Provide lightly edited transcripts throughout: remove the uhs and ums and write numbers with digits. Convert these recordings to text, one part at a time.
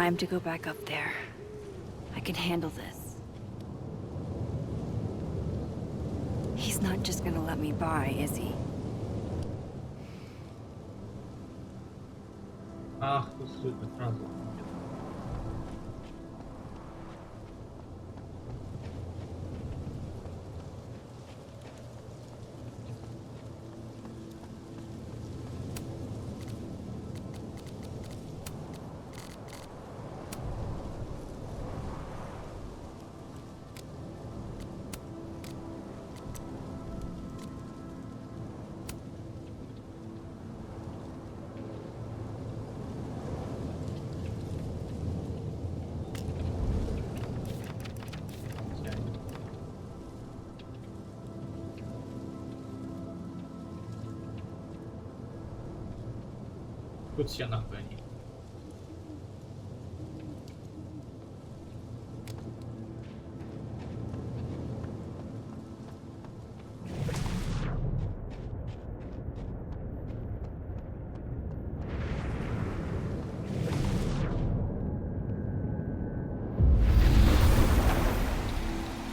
time to go back up there. I can handle this. He's not just gonna let me by, is he? Ach, du sweet Franzo. Тут все нахуй они.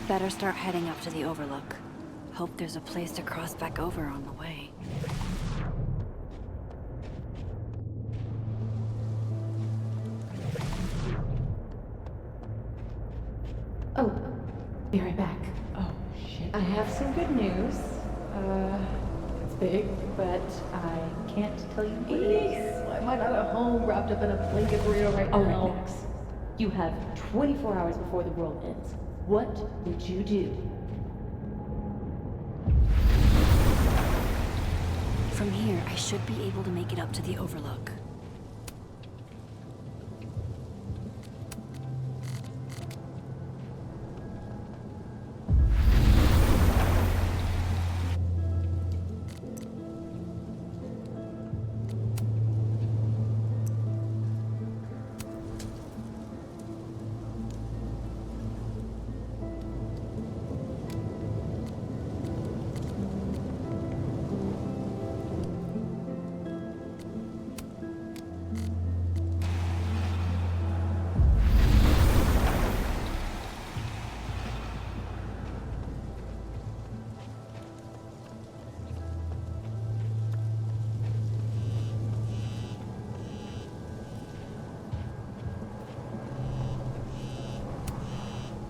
Better start heading up to the overlook. Hope there's a place to cross back over on the way. Oh, be right back. Oh, shit. I have some good news. It's big, but I can't tell you what it is. Why am I not at home wrapped up in a blanket burrito right All now? right, Max. You have 24 hours before the world ends. What would you do? From here, I should be able to make it up to the overlook.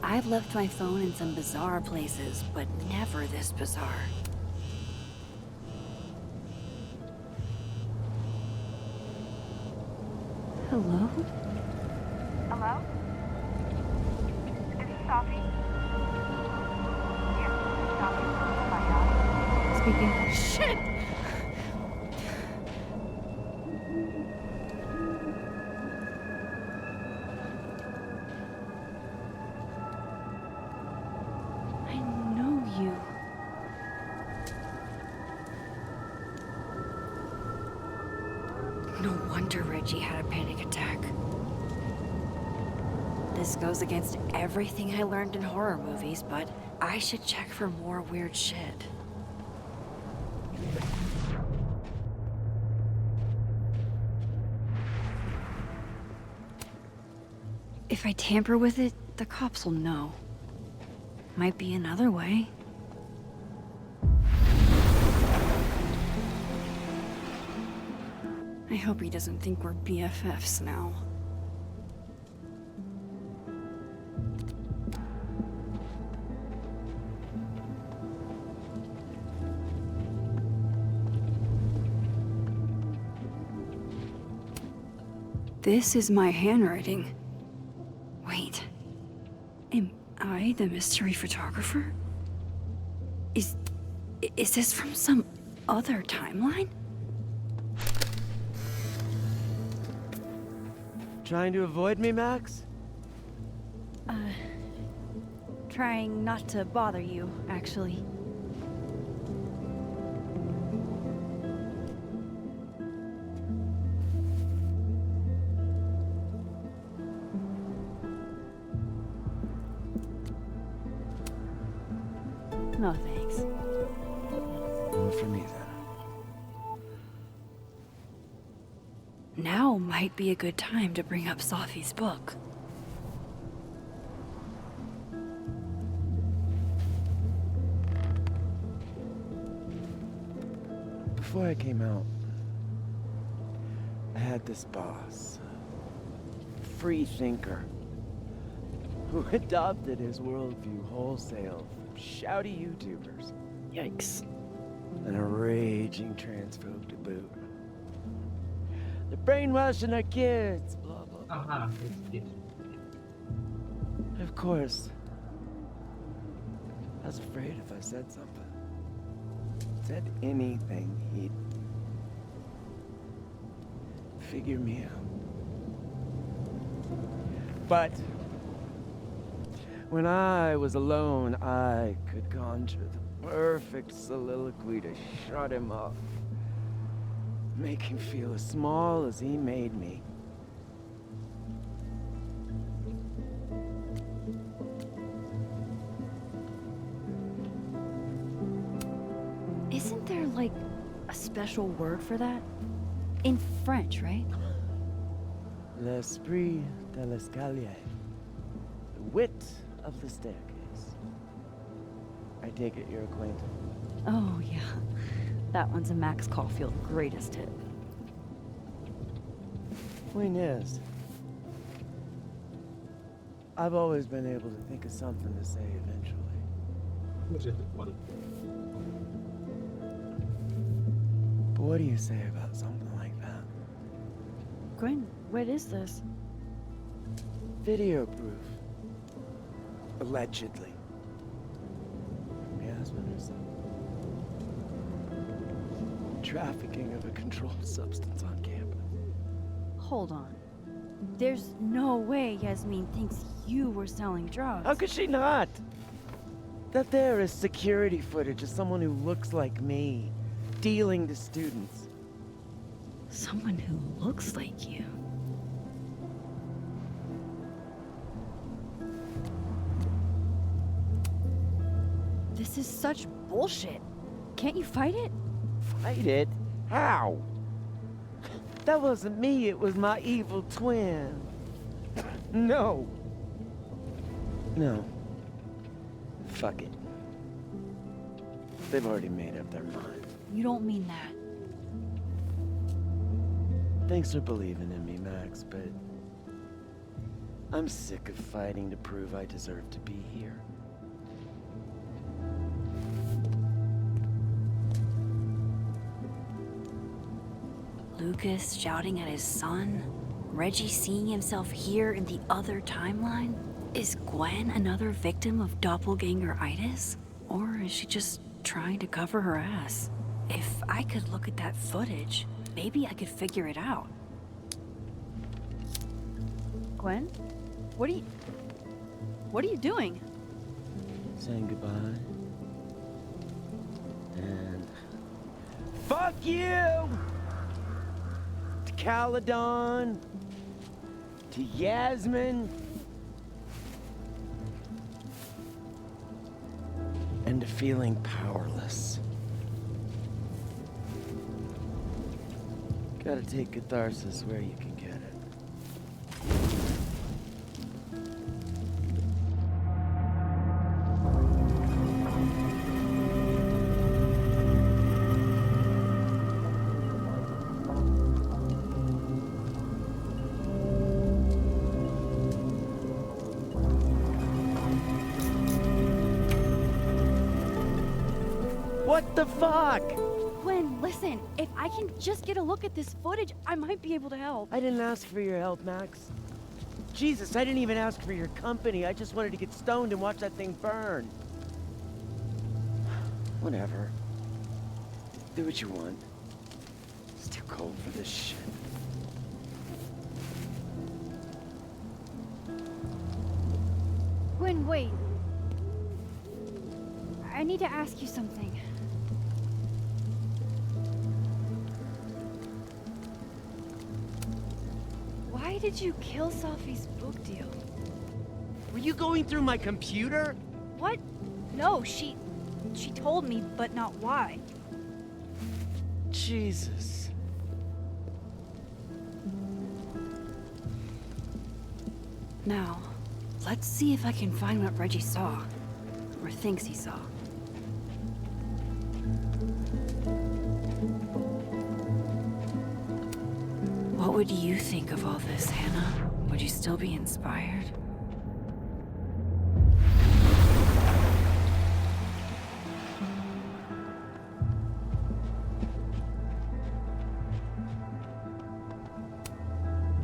I've left my phone in some bizarre places, but never this bizarre. Hello? Hello? Is this Sophie? Yes, this is Sophie from my yacht. Speaking. Shit! I know you. No wonder Reggie had a panic attack. This goes against everything I learned in horror movies, but I should check for more weird shit. If I tamper with it, the cops will know. Might be another way. I hope he doesn't think we're BFFs now. This is my handwriting. Wait. Am I the mystery photographer? Is this from some other timeline? Trying to avoid me, Max? Trying not to bother you, actually. No thanks. Not for me, then. Now might be a good time to bring up Safi's book. Before I came out, I had this boss, a free thinker, who adopted his worldview wholesale from shouty YouTubers. Yikes. And a raging transphobe to boot. They're brainwashing our kids, blah, blah, blah. Aha, it's it. Of course, I was afraid if I said something, said anything, he'd figure me out. But when I was alone, I could conjure the perfect soliloquy to shut him up. Make him feel as small as he made me. Isn't there, like, a special word for that? In French, right? L'esprit de l'escalier. The wit of the staircase. I take it you're acquainted. Oh, yeah. That one's a Max Caulfield greatest hit. Point is, I've always been able to think of something to say eventually. Which is what? But what do you say about something like that? Gwen, what is this? Video proof. Allegedly. From Yasmin herself. Trafficking of a controlled substance on campus. Hold on. There's no way Yasmin thinks you were selling drugs. How could she not? That there is security footage of someone who looks like me, dealing to students. Someone who looks like you. This is such bullshit. Can't you fight it? Fight it? How? That wasn't me, it was my evil twin. No. No. Fuck it. They've already made up their mind. You don't mean that. Thanks for believing in me, Max, but I'm sick of fighting to prove I deserve to be here. Lucas shouting at his son? Reggie seeing himself here in the other timeline? Is Gwen another victim of doppelganger-itis? Or is she just trying to cover her ass? If I could look at that footage, maybe I could figure it out. Gwen? What are you doing? Saying goodbye. And fuck you! To Caledon. To Yasmin. And to feeling powerless. Gotta take catharsis where you can get it. What the fuck? Gwen, listen. If I can just get a look at this footage, I might be able to help. I didn't ask for your help, Max. Jesus, I didn't even ask for your company. I just wanted to get stoned and watch that thing burn. Whatever. Do what you want. It's too cold for this shit. Gwen, wait. I need to ask you something. Why did you kill Safi's book deal? Were you going through my computer? What? No, she told me, but not why. Jesus. Now, let's see if I can find what Reggie saw. Or thinks he saw. What would you think of all this, Hannah? Would you still be inspired?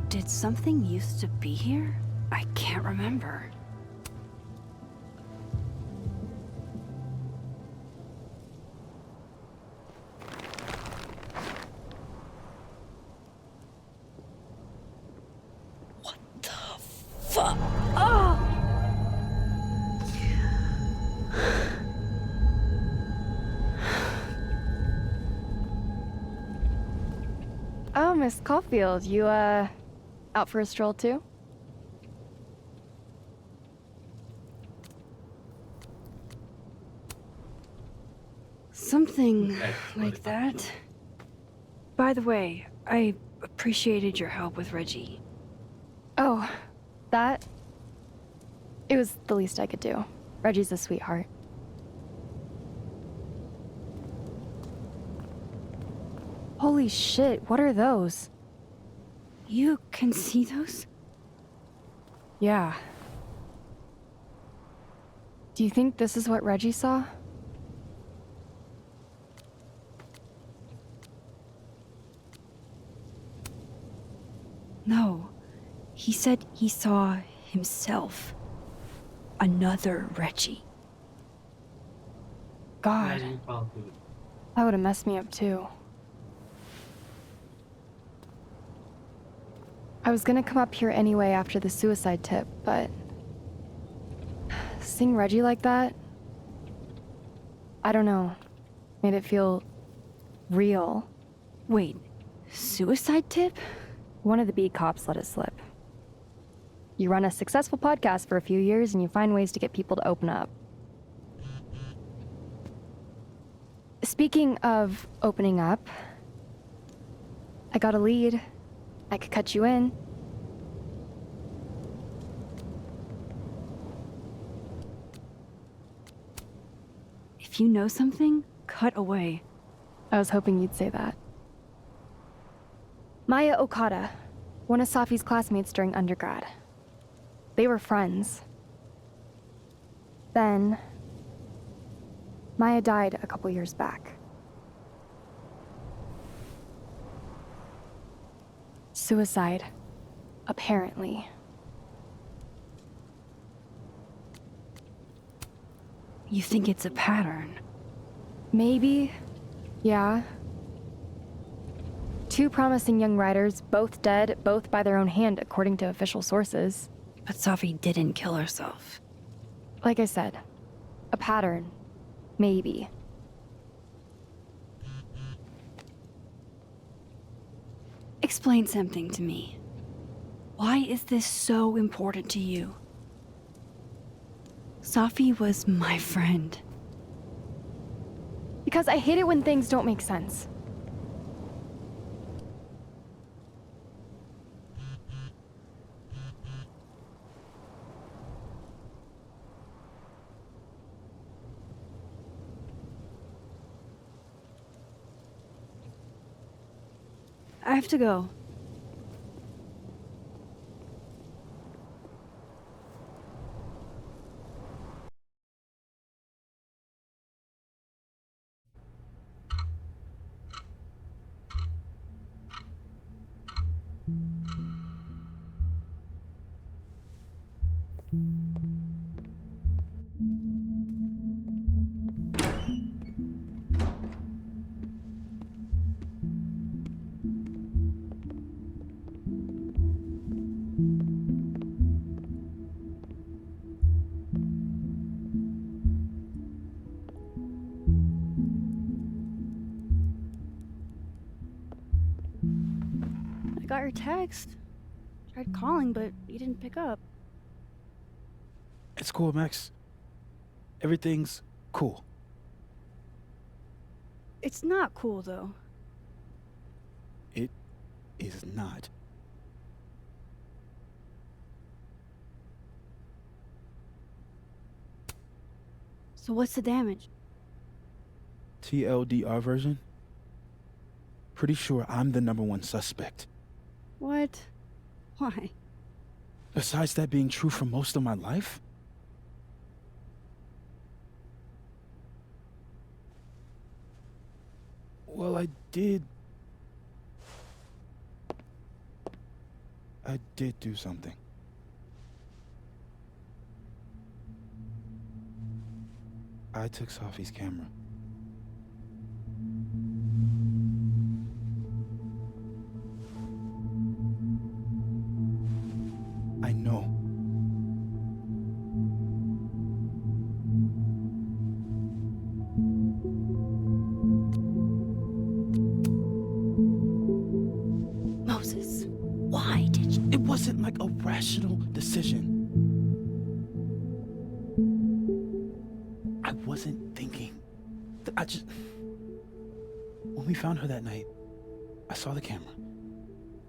Did something used to be here? I can't remember. What the fuck? Oh! Oh, Miss Caulfield, you, out for a stroll too? Something like that. By the way, I appreciated your help with Reggie. Oh, that? It was the least I could do. Reggie's a sweetheart. Holy shit, what are those? You can see those? Yeah. Do you think this is what Reggie saw? No. He said he saw himself. Another Reggie. God, You found it. that would have messed me up too. I was gonna come up here anyway after the suicide tip, but seeing Reggie like that, I don't know, made it feel real. Wait, suicide tip? One of the beat cops let it slip. You run a successful podcast for a few years and you find ways to get people to open up. Speaking of opening up, I got a lead. I could cut you in. If you know something, cut away. I was hoping you'd say that. Maya Okada, one of Safi's classmates during undergrad. They were friends. Then, Maya died a couple years back. Suicide, apparently. You think it's a pattern? Maybe, yeah. Two promising young writers, both dead, both by their own hand, according to official sources. But Safi didn't kill herself. Like I said, a pattern. Maybe. Explain something to me. Why is this so important to you? Safi was my friend. Because I hate it when things don't make sense. I have to go. I got your text. Tried calling, but you didn't pick up. It's cool, Max. Everything's cool. It's not cool, though. It is not. So what's the damage? TLDR version? Pretty sure I'm the #1 suspect. What? Why? Besides that being true for most of my life? Well, I did do something. I took Sophie's camera. I know. Moses, why did you? It wasn't like a rational decision. I wasn't thinking. When we found her that night, I saw the camera.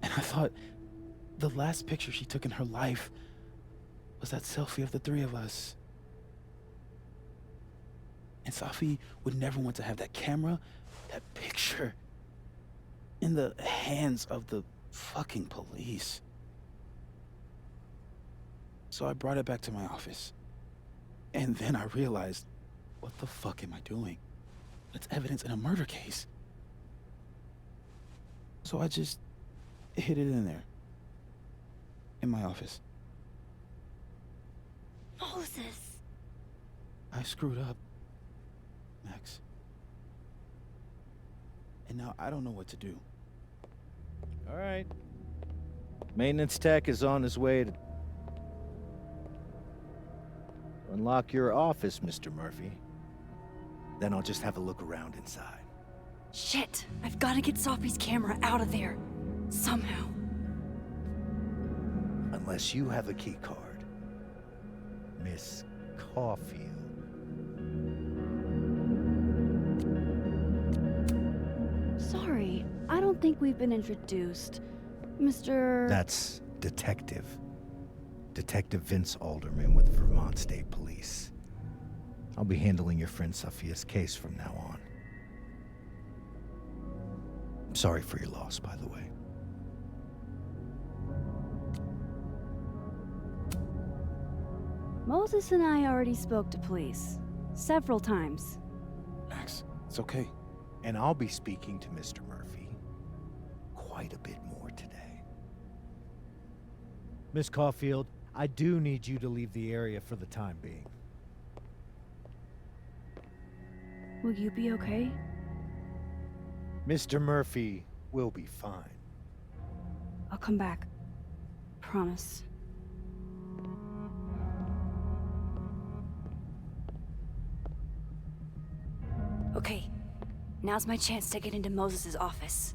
And I thought the last picture she took in her life was that selfie of the three of us. And Sophie would never want to have that camera, that picture, in the hands of the fucking police. So I brought it back to my office. And then I realized, what the fuck am I doing? It's evidence in a murder case. So I just hid it in there. In my office. Moses. I screwed up, Max. And now I don't know what to do. All right. Maintenance tech is on his way to unlock your office, Mr. Murphy. Then I'll just have a look around inside. Shit, I've got to get Sophie's camera out of there. Somehow. Unless you have a key card. Miss Caulfield. Sorry, I don't think we've been introduced. Mr. That's Detective. Detective Vince Alderman with the Vermont State Police. I'll be handling your friend Sophia's case from now on. I'm sorry for your loss, by the way. Moses and I already spoke to police. Several times. Max, it's okay. And I'll be speaking to Mr. Murphy quite a bit more today. Miss Caulfield, I do need you to leave the area for the time being. Will you be okay? Mr. Murphy will be fine. I'll come back. Promise. Okay, now's my chance to get into Moses' office.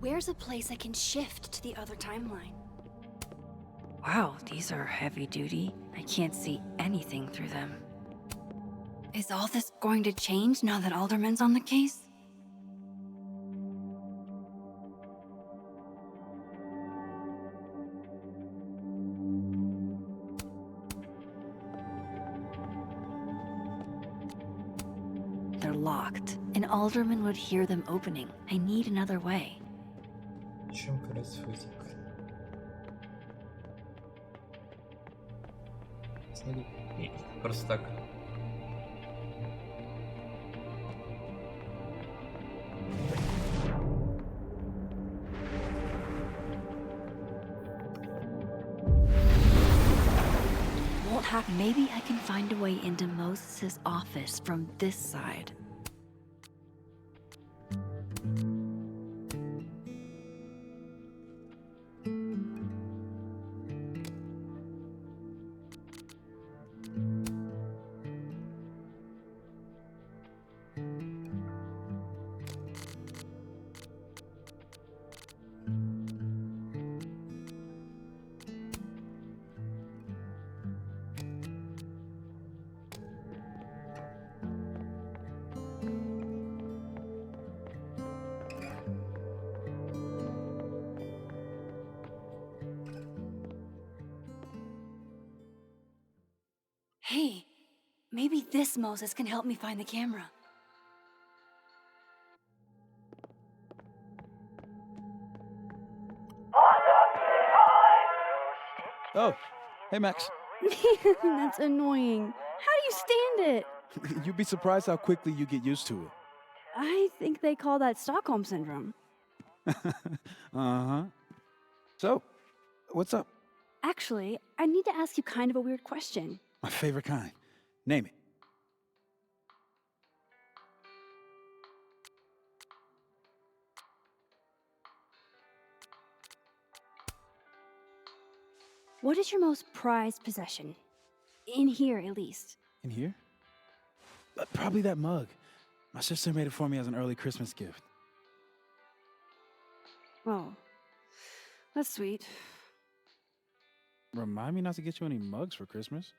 Where's a place I can shift to the other timeline? Wow, these are heavy duty. I can't see anything through them. Is all this going to change now that Alderman's on the case? They're locked, and Alderman would hear them opening. I need another way. Чем происходит? Смотри, нет, просто так. Won't happen. Maybe I can find a way into Moses' office from this side. Hey, maybe this Moses can help me find the camera. Oh, hey Max. That's annoying. How do you stand it? You'd be surprised how quickly you get used to I think they call that Stockholm Syndrome. it. Uh-huh. So, what's up? Actually, I need to ask you kind of a weird question. My favorite kind. Name it. What is your most prized possession? In here, at least. In here? Probably that mug. My sister made it for me as an early Christmas gift. Oh, that's sweet. Remind me not to get you any mugs for Christmas.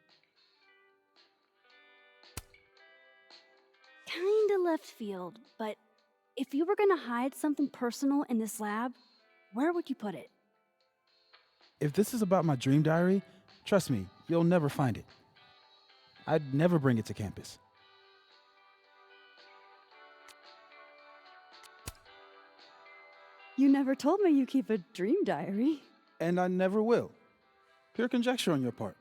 Kinda left field, but if you were gonna hide something personal in this lab, where would you put it? If this is about my dream diary, trust me, you'll never find it. I'd never bring it to campus. You never told me you keep a dream diary. And I never will. Pure conjecture on your part.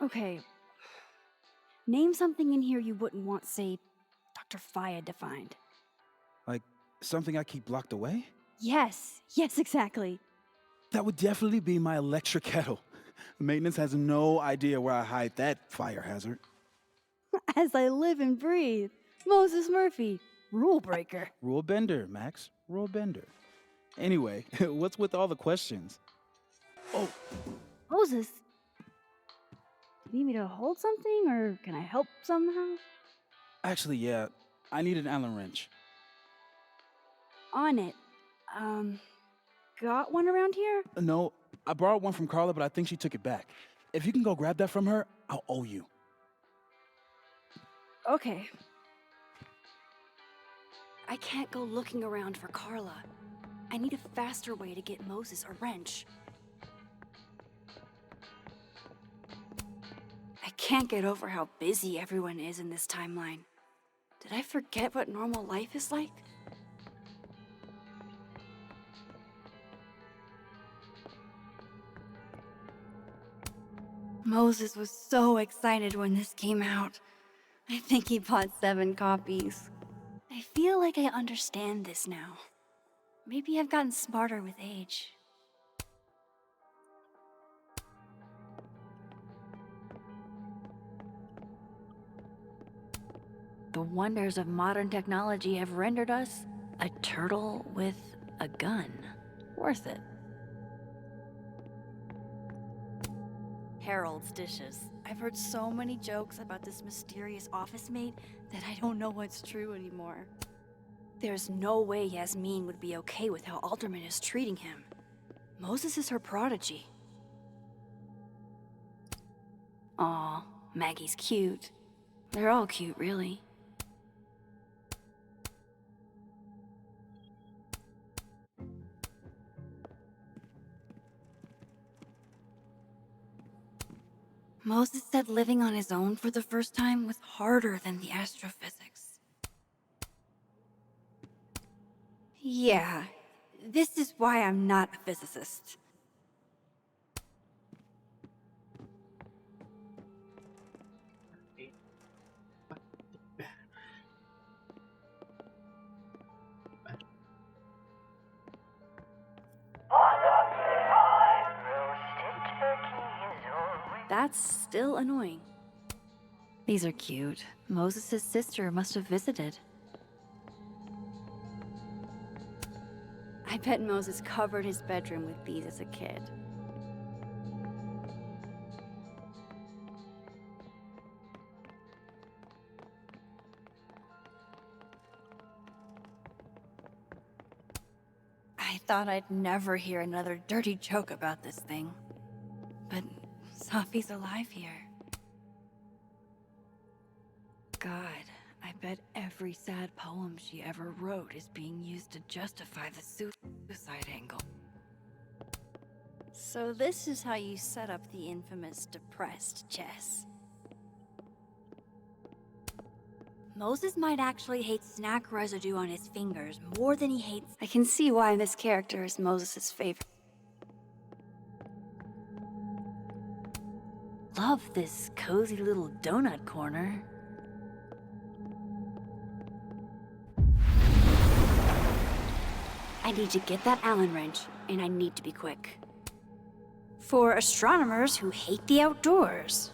Okay. Name something in here you wouldn't want, say, Dr. Fayed to find. Like something I keep locked away? Yes, exactly. That would definitely be my electric kettle. Maintenance has no idea where I hide that fire hazard. As I live and breathe. Moses Murphy, rule breaker. Rule bender, Max. Rule bender. Anyway, what's with all the questions? Oh, Moses, you need me to hold something, or can I help somehow? actually, yeah. I need an Allen wrench. On it. Got one around here? No, I borrowed one from Carla, but I think she took it back. If you can go grab that from her, I'll owe you. Okay. I can't go looking around for Carla. I need a faster way to get Moses a wrench. I can't get over how busy everyone is in this timeline. Did I forget what normal life is like? Moses was so excited when this came out. I think he bought 7 copies. I feel like I understand this now. Maybe I've gotten smarter with age. The wonders of modern technology have rendered us a turtle with a gun. Worth it. Harold's dishes. I've heard so many jokes about this mysterious office mate that I don't know what's true anymore. There's no way Yasmin would be okay with how Alderman is treating him. Moses is her prodigy. Aw, Maggie's cute. They're all cute, really. Moses said living on his own for the first time was harder than the astrophysics. Yeah, this is why I'm not a physicist. That's still annoying. These are cute. Moses' sister must have visited. I bet Moses covered his bedroom with these as a kid. I thought I'd never hear another dirty joke about this thing. But Safi's alive here. God, I bet every sad poem she ever wrote is being used to justify the suicide angle. So this is how you set up the infamous depressed Jess. Moses might actually hate snack residue on his fingers more than he hates— I can see why this character is Moses' favorite. Love this cozy little donut corner. I need to get that Allen wrench, and I need to be quick. For astronomers who hate the outdoors.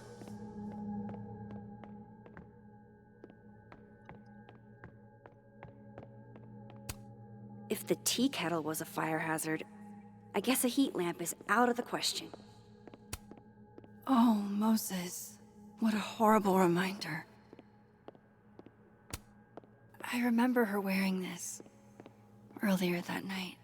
If the tea kettle was a fire hazard, I guess a heat lamp is out of the question. Oh, Moses. What a horrible reminder. I remember her wearing this earlier that night.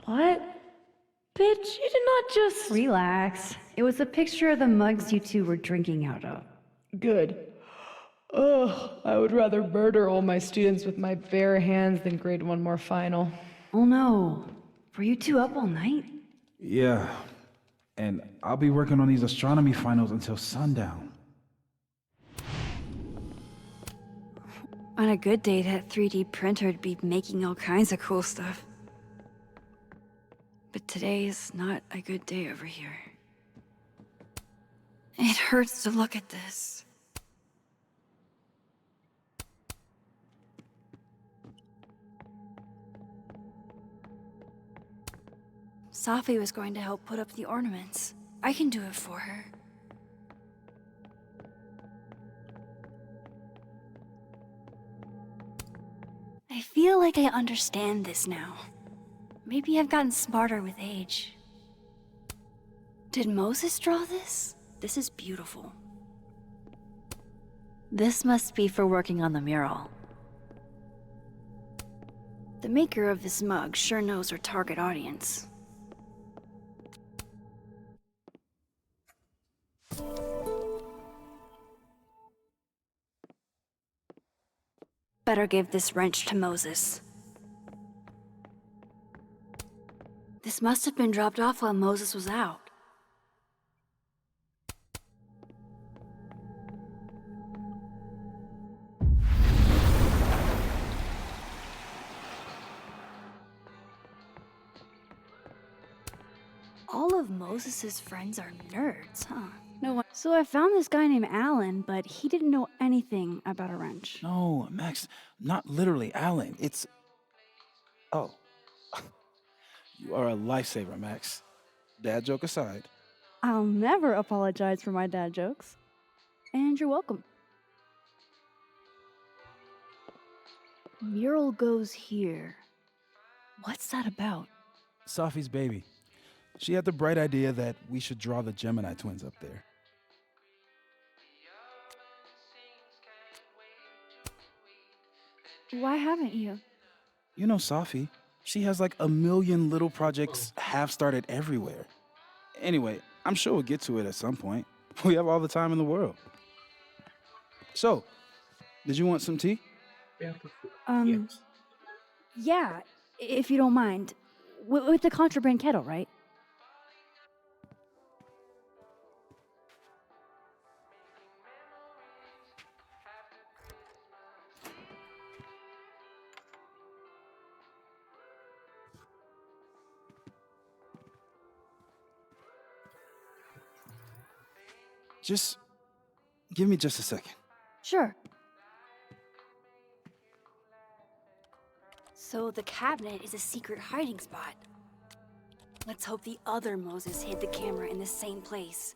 What? Bitch, you did not just— Relax. It was a picture of the mugs you two were drinking out of. Good. Ugh, I would rather murder all my students with my bare hands than grade one more final. Oh no. Were you two up all night? Yeah. And I'll be working on these astronomy finals until sundown. On a good day, that 3D printer'd be making all kinds of cool stuff. But today's not a good day over here. It hurts to look at this. Safi was going to help put up the ornaments. I can do it for her. I feel like I understand this now. Maybe I've gotten smarter with age. Did Moses draw this? This is beautiful. This must be for working on the mural. The maker of this mug sure knows her target audience. Better give this wrench to Moses. This must have been dropped off while Moses was out. All of Moses's friends are nerds, huh? No one. So I found this guy named Alan, but he didn't know anything about a wrench. No, Max, not literally Alan. It's... Oh. You are a lifesaver, Max. Dad joke aside. I'll never apologize for my dad jokes. And you're welcome. Mural goes here. What's that about? Safi's baby. She had the bright idea that we should draw the Gemini twins up there. Why haven't you? You know Safi. She has like 1 million little projects half-started everywhere. Anyway, I'm sure we'll get to it at some point. We have all the time in the world. So, did you want some tea? Yes. Yeah, if you don't mind. With the contraband kettle, right? Just give me just a second. Sure. So the cabinet is a secret hiding spot. Let's hope the other Moses hid the camera in the same place.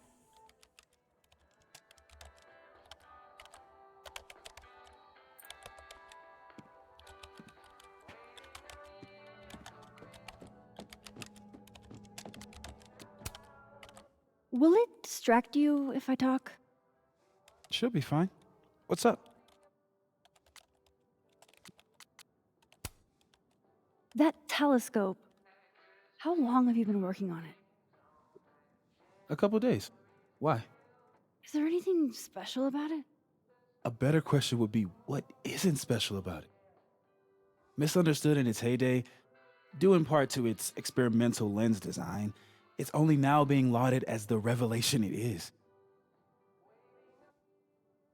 Will it distract you if I talk? She'll be fine. What's up? That telescope. How long have you been working on it? A couple days. Why? Is there anything special about it? A better question would be, what isn't special about it? Misunderstood in its heyday, due in part to its experimental lens design, it's only now being lauded as the revelation it is.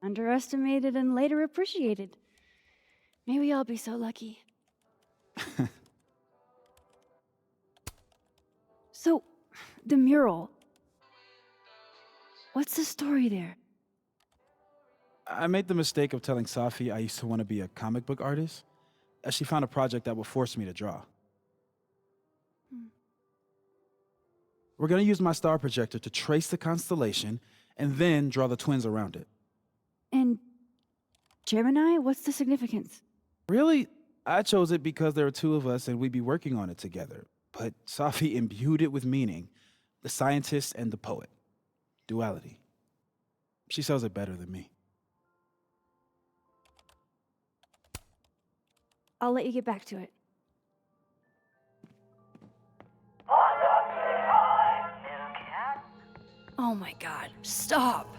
Underestimated and later appreciated. Maybe I'll be so lucky. So, the mural. What's the story there? I made the mistake of telling Safi I used to want to be a comic book artist, as she found a project that would force me to draw. We're going to use my star projector to trace the constellation and then draw the twins around it. And Gemini, what's the significance? Really, I chose it because there are two of us and we'd be working on it together. But Safi imbued it with meaning, the scientist and the poet. Duality. She sells it better than me. I'll let you get back to it. Oh my god, stop!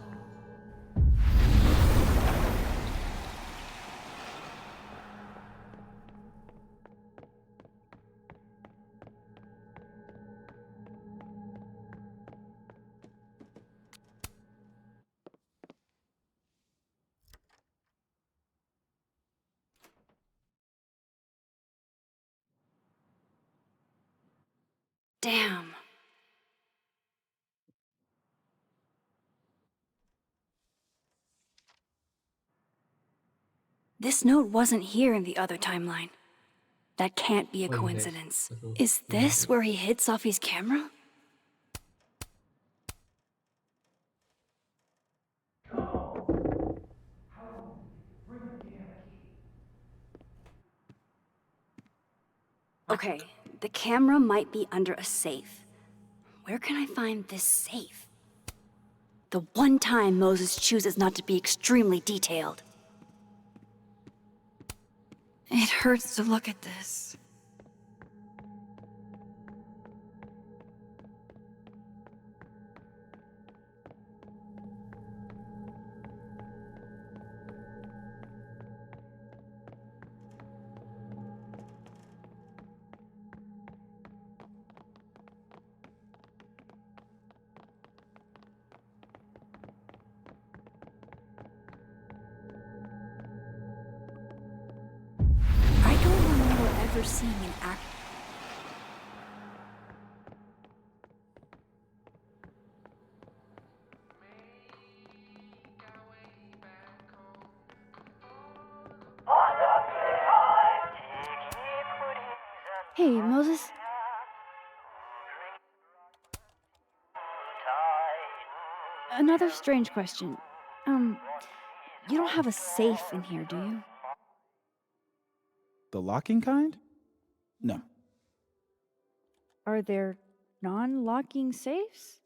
Damn. This note wasn't here in the other timeline. That can't be a coincidence. Is this where he hid Safi's camera? Okay, the camera might be under a safe. Where can I find this safe? The one time Moses chooses not to be extremely detailed. It hurts to look at this. I don't remember ever seeing an act. Hey, Moses. Another strange question. You don't have a safe in here, do you? The locking kind? No. Are there non-locking safes?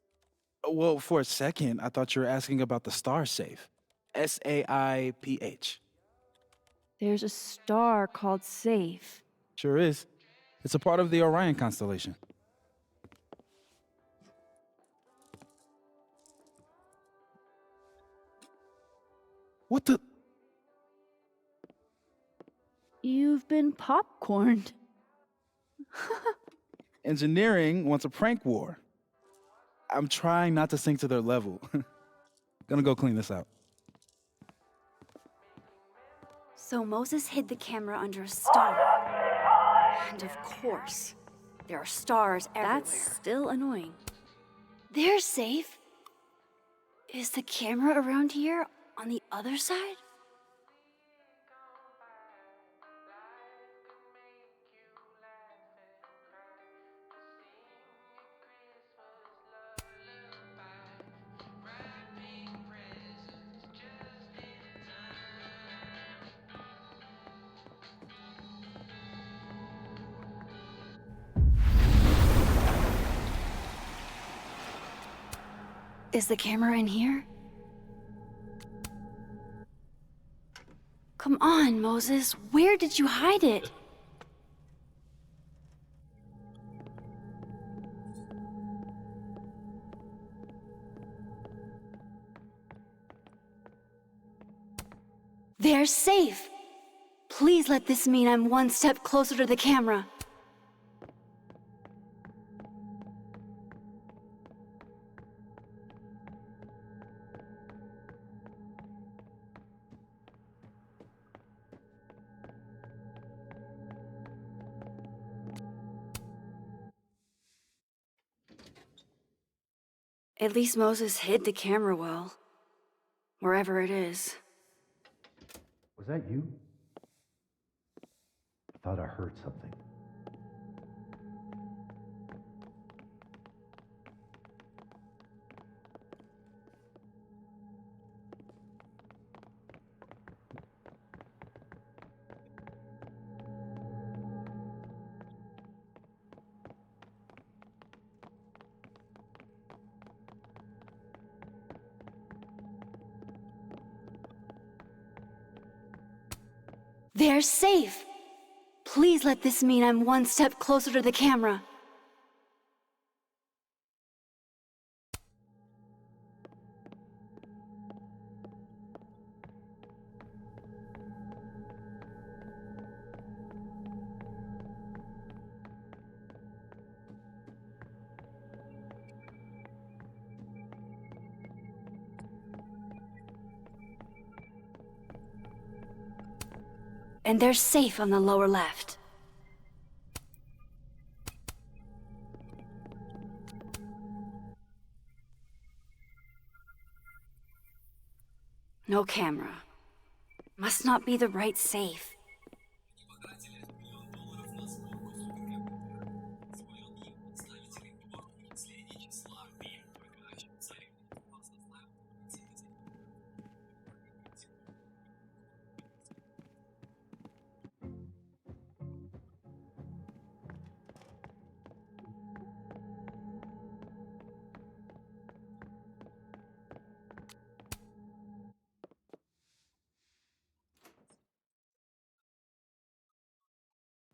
Well, for a second, I thought you were asking about the star safe. SAIPH. There's a star called Safe. Sure is. It's a part of the Orion constellation. What the? You've been popcorned. Engineering wants a prank war. I'm trying not to sink to their level. Gonna go clean this out. So Moses hid the camera under a star. And of course, there are stars everywhere. That's still annoying. They're safe. Is the camera around here on the other side? Is the camera in here? Come on, Moses. Where did you hide it? They're safe! Please let this mean I'm one step closer to the camera. At least Moses hid the camera well. Wherever it is. Was that you? I thought I heard something. They're safe! Please let this mean I'm one step closer to the camera. And they're safe on the lower left. No camera. Must not be the right safe.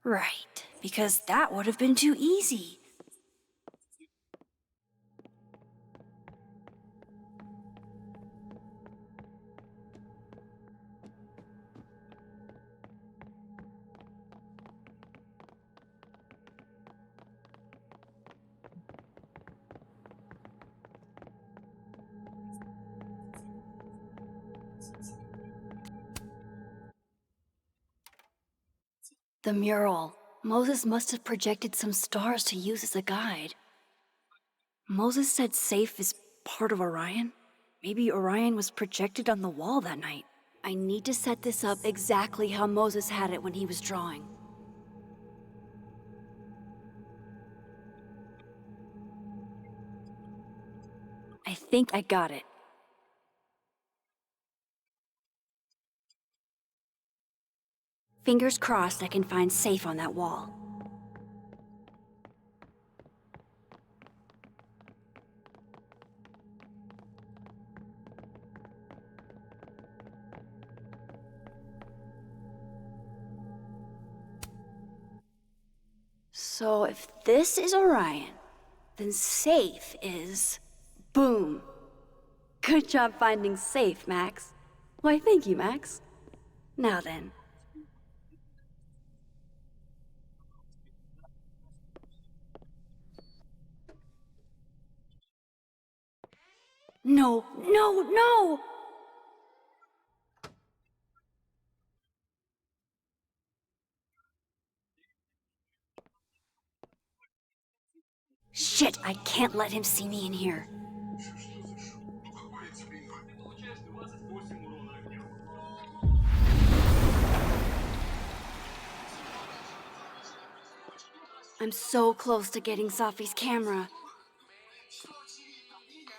Right, because that would have been too easy. The mural. Moses must have projected some stars to use as a guide. Moses said safe is part of Orion? Maybe Orion was projected on the wall that night. I need to set this up exactly how Moses had it when he was drawing. I think I got it. Fingers crossed I can find safe on that wall. So if this is Orion, then safe is... boom. Good job finding safe, Max. Why, thank you, Max. Now then. No, no, no! Shit, I can't let him see me in here. I'm so close to getting Safi's camera.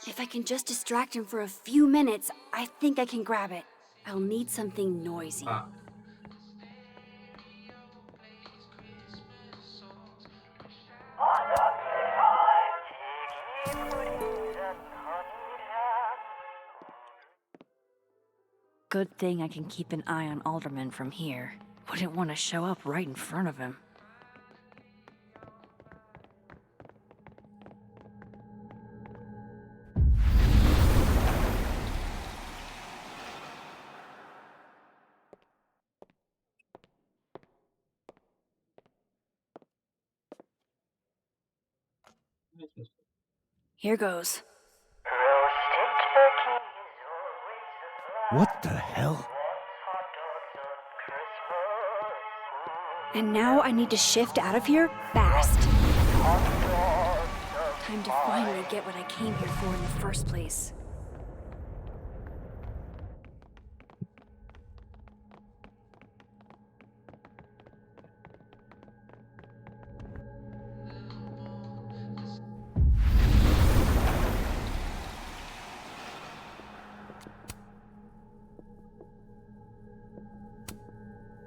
If I can just distract him for a few minutes, I think I can grab it. I'll need something noisy. Good thing I can keep an eye on Alderman from here. Wouldn't want to show up right in front of him. Here goes. What the hell? And now I need to shift out of here fast. Time to finally get what I came here for in the first place.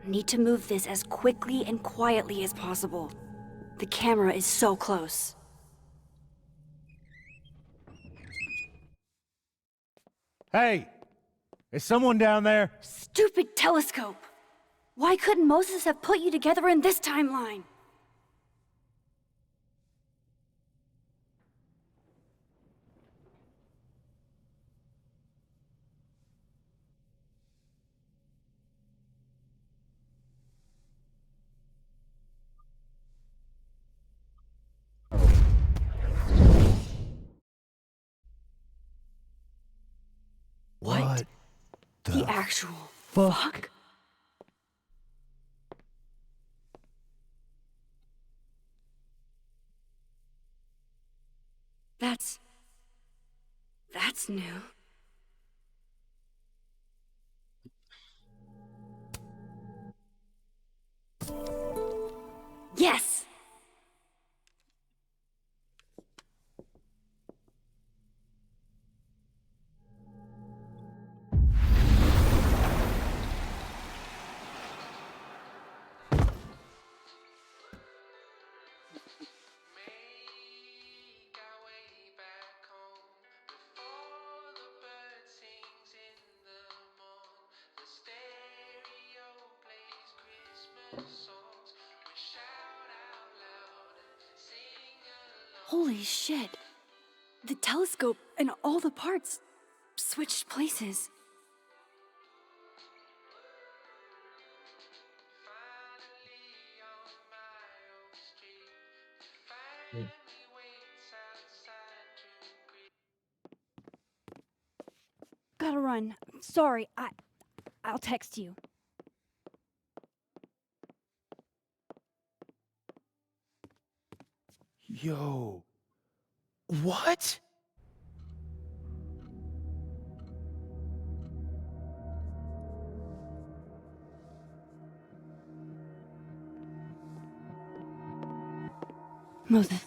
Need to move this as quickly and quietly as possible. The camera is so close. Hey! Is someone down there? Stupid telescope! Why couldn't Moses have put you together in this timeline? What The actual fuck? That's new. Yes! Holy shit. The telescope and all the parts switched places. Gotta run. Sorry, I'll text you. Yo. What? Moses.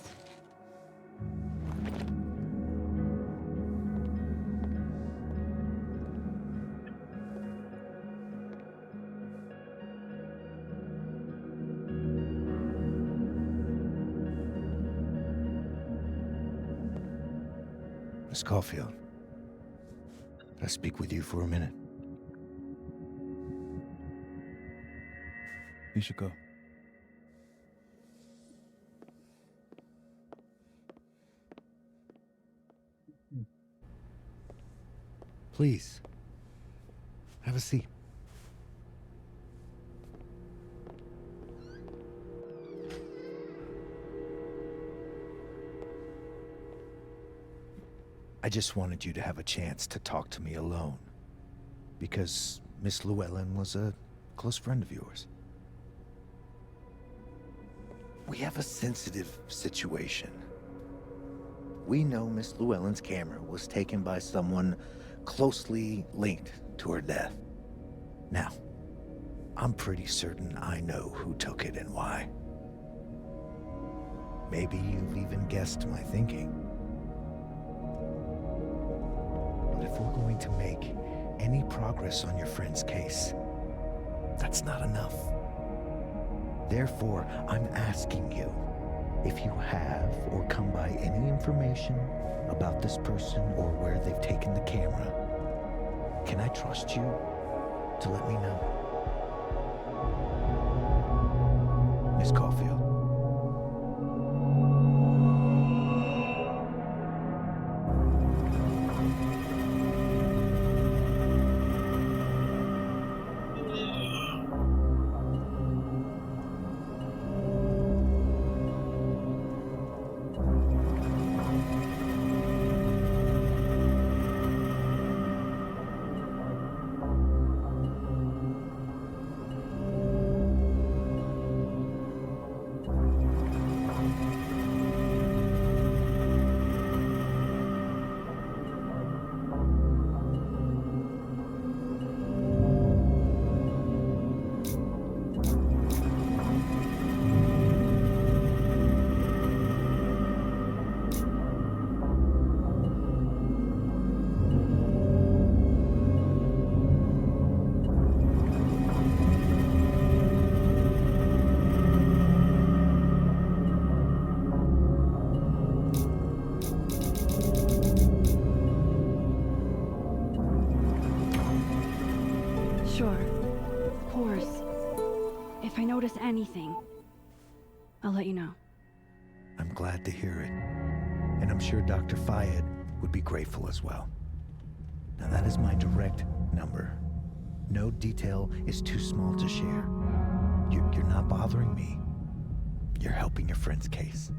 Miss Caulfield, can I speak with you for a minute? You should go. Please, have a seat. I just wanted you to have a chance to talk to me alone, because Miss Llewellyn was a close friend of yours. We have a sensitive situation. We know Miss Llewellyn's camera was taken by someone closely linked to her death. Now, I'm pretty certain I know who took it and why. Maybe you've even guessed my thinking. But if we're going to make any progress on your friend's case, that's not enough. Therefore, I'm asking you, if you have or come by any information about this person or where they've taken the camera, can I trust you to let me know? Miss Caulfield. Sure. Of course. If I notice anything, I'll let you know. I'm glad to hear it. And I'm sure Dr. Fayed would be grateful as well. Now that is my direct number. No detail is too small to share. You're not bothering me. You're helping your friend's case.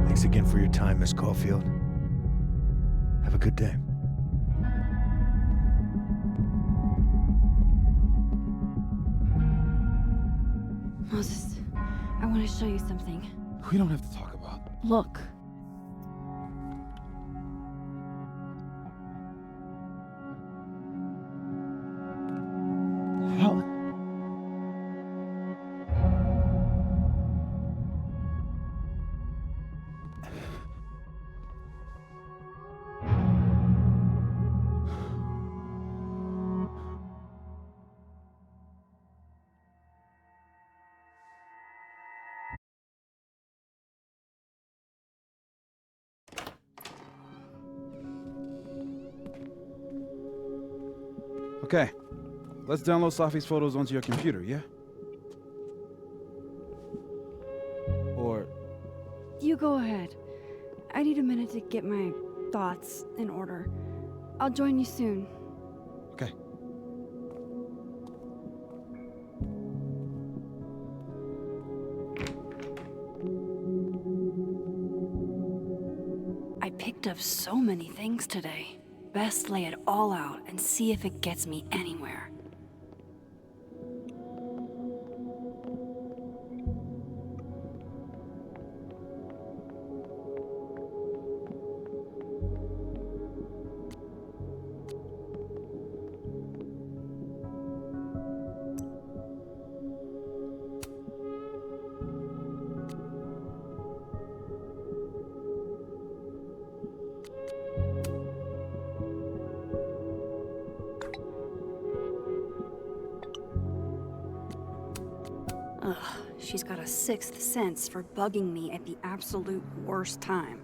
Thanks again for your time, Miss Caulfield. Have a good day. Moses, I want to show you something. We don't have to talk about. Look. Helen. Okay, let's download Safi's photos onto your computer, yeah? Or... You go ahead. I need a minute to get my thoughts in order. I'll join you soon. Okay. I picked up so many things today. Best lay it all out and see if it gets me anywhere. Ugh, she's got a sixth sense for bugging me at the absolute worst time.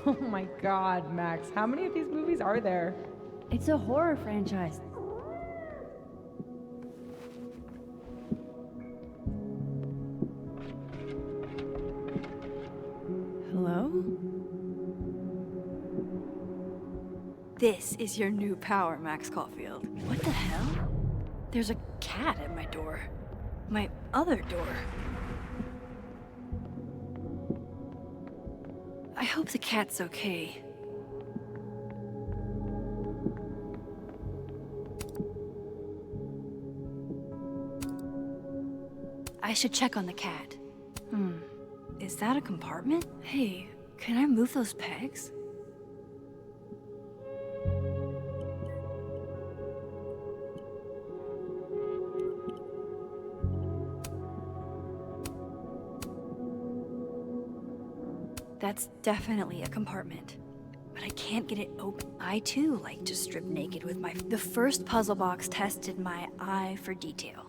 Oh my god, Max. How many of these movies are there? It's a horror franchise. Hello? This is your new power, Max Caulfield. What the hell? There's a cat at my door. My other door. I hope the cat's okay. I should check on the cat. Is that a compartment? Hey, can I move those pegs? That's definitely a compartment. But I can't get it open. I too like to strip naked with my... The first puzzle box tested my eye for detail.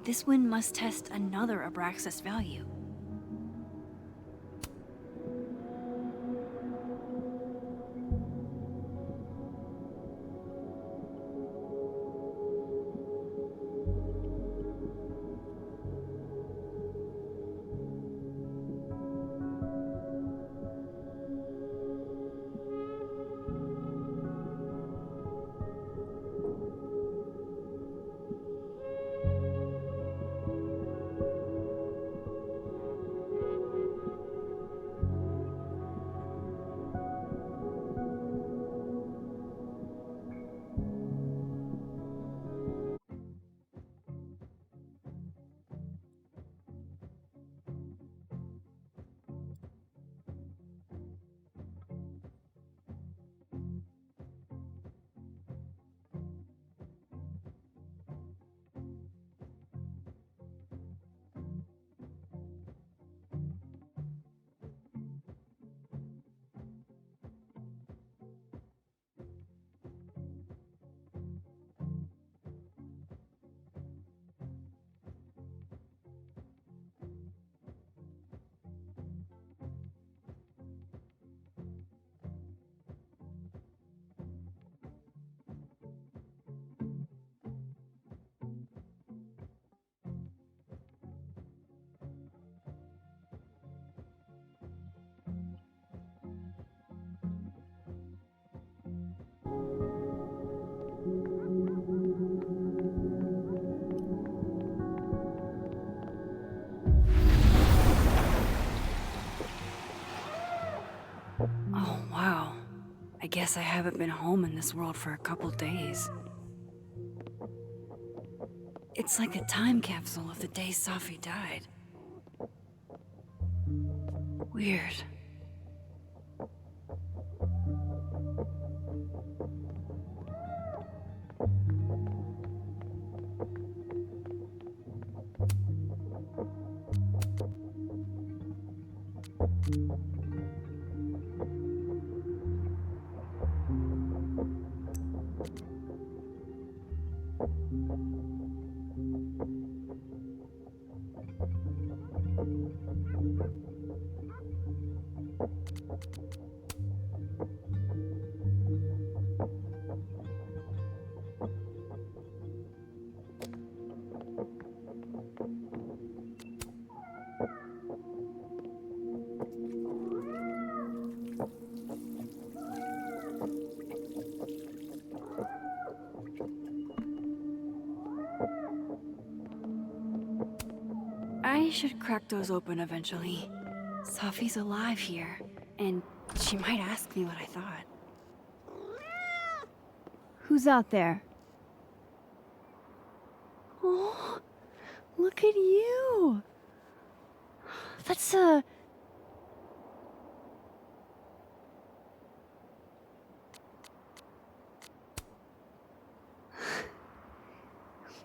This one must test another Abraxas value. guess I haven't been home in this world for a couple days. It's like a time capsule of the day Safi died. Weird. I should crack those open eventually. Safi's alive here, and she might ask me what I thought. Who's out there? Oh, look at you! That's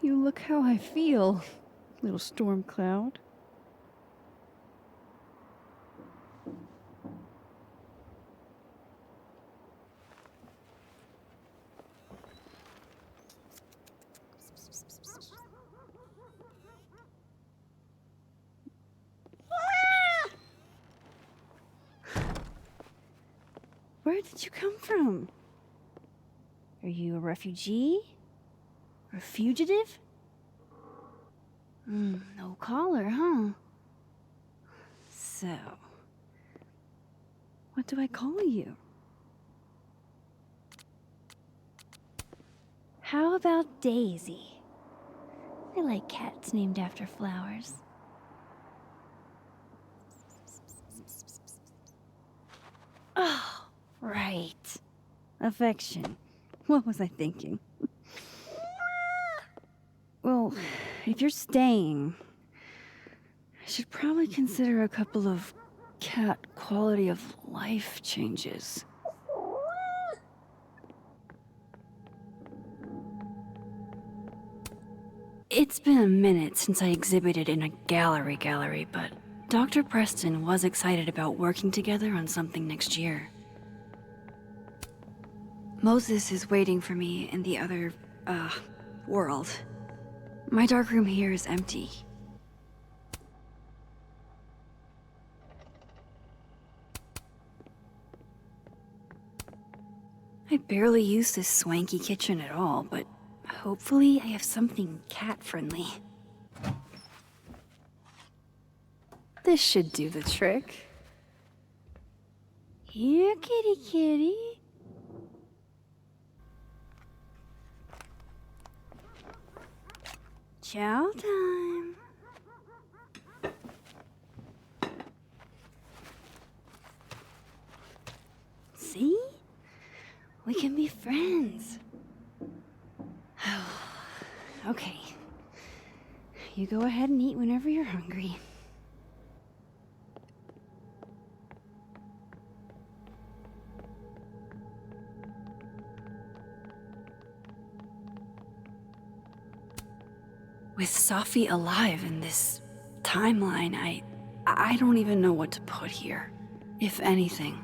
You look how I feel, little storm cloud. Where did you come from? Are you a refugee? Or a fugitive? No collar, huh? So, what do I call you? How about Daisy? I like cats named after flowers. Oh, right. Affection. What was I thinking? Well, if you're staying, I should probably consider a couple of cat quality of life changes. It's been a minute since I exhibited in a gallery, but Dr. Preston was excited about working together on something next year. Moses is waiting for me in the other, world. My darkroom here is empty. I barely use this swanky kitchen at all, but hopefully I have something cat-friendly. This should do the trick. Here, kitty kitty. Chow time. See? We can be friends. Okay. You go ahead and eat whenever you're hungry. With Safi alive in this timeline, I don't even know what to put here, if anything.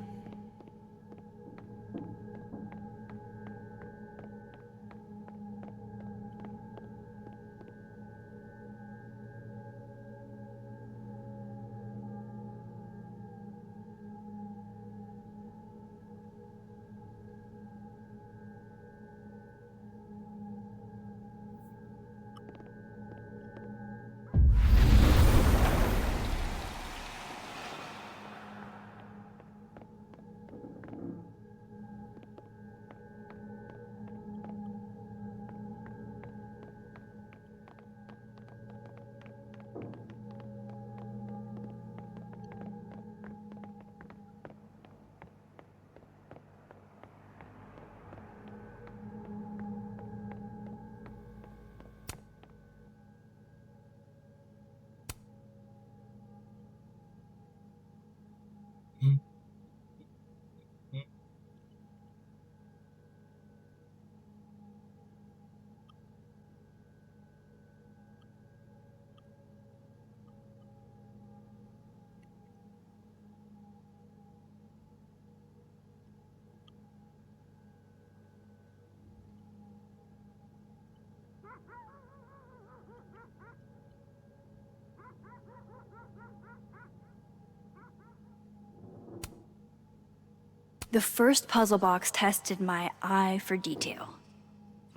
The first puzzle box tested my eye for detail.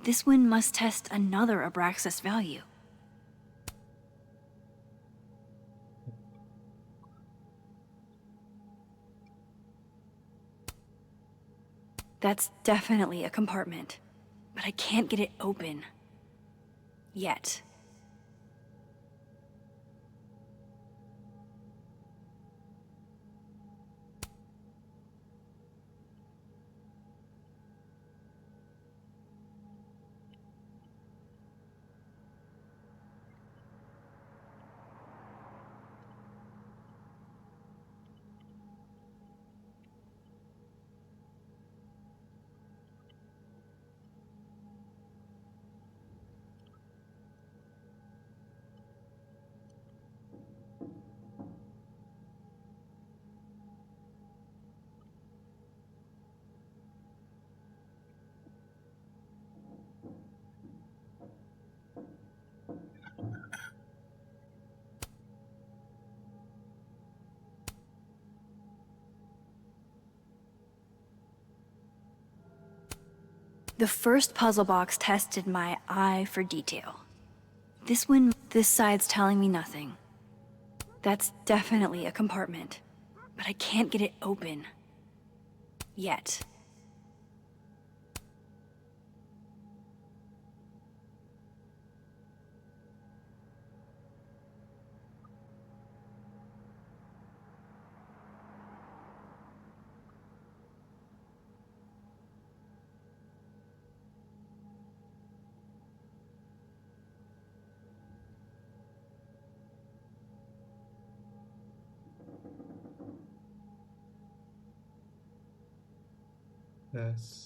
This one must test another Abraxas value. That's definitely a compartment, but I can't get it open. Yet. The first puzzle box tested my eye for detail. This side's telling me nothing. That's definitely a compartment, but I can't get it open. Yet. Yes.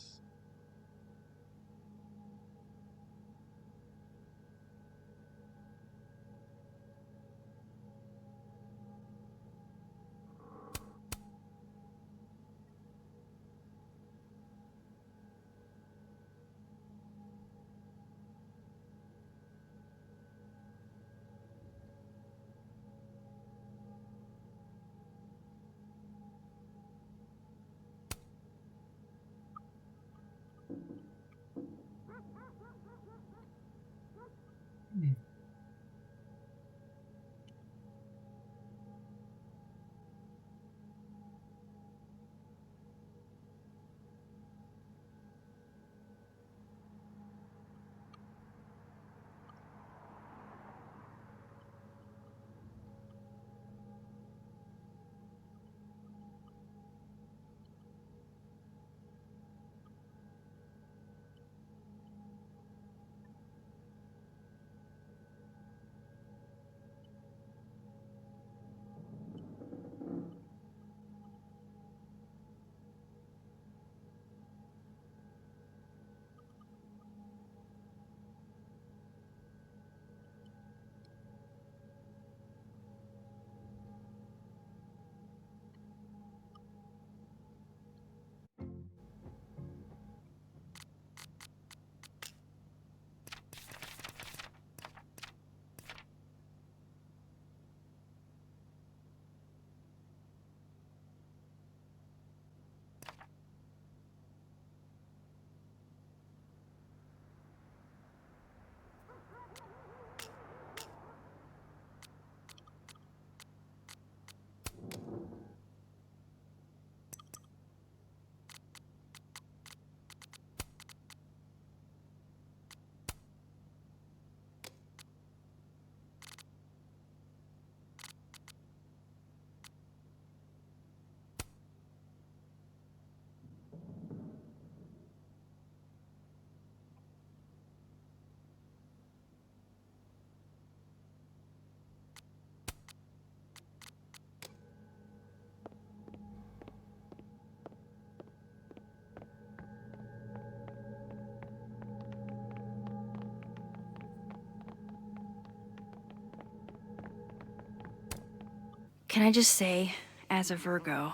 Can I just say, as a Virgo,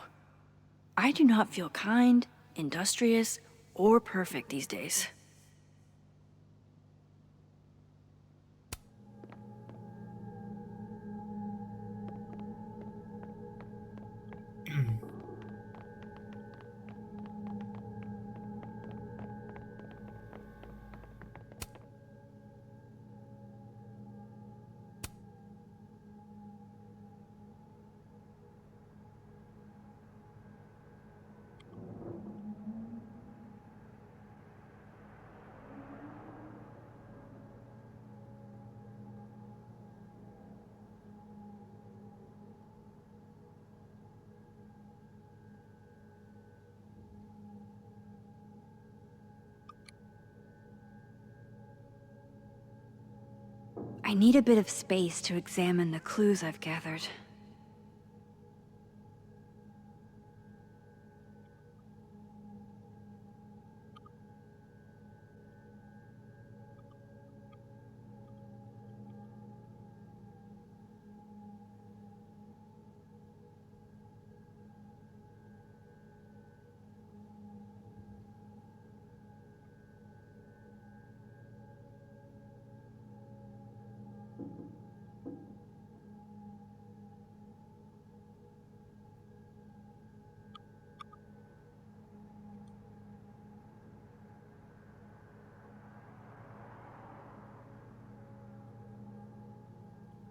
I do not feel kind, industrious, or perfect these days. I need a bit of space to examine the clues I've gathered.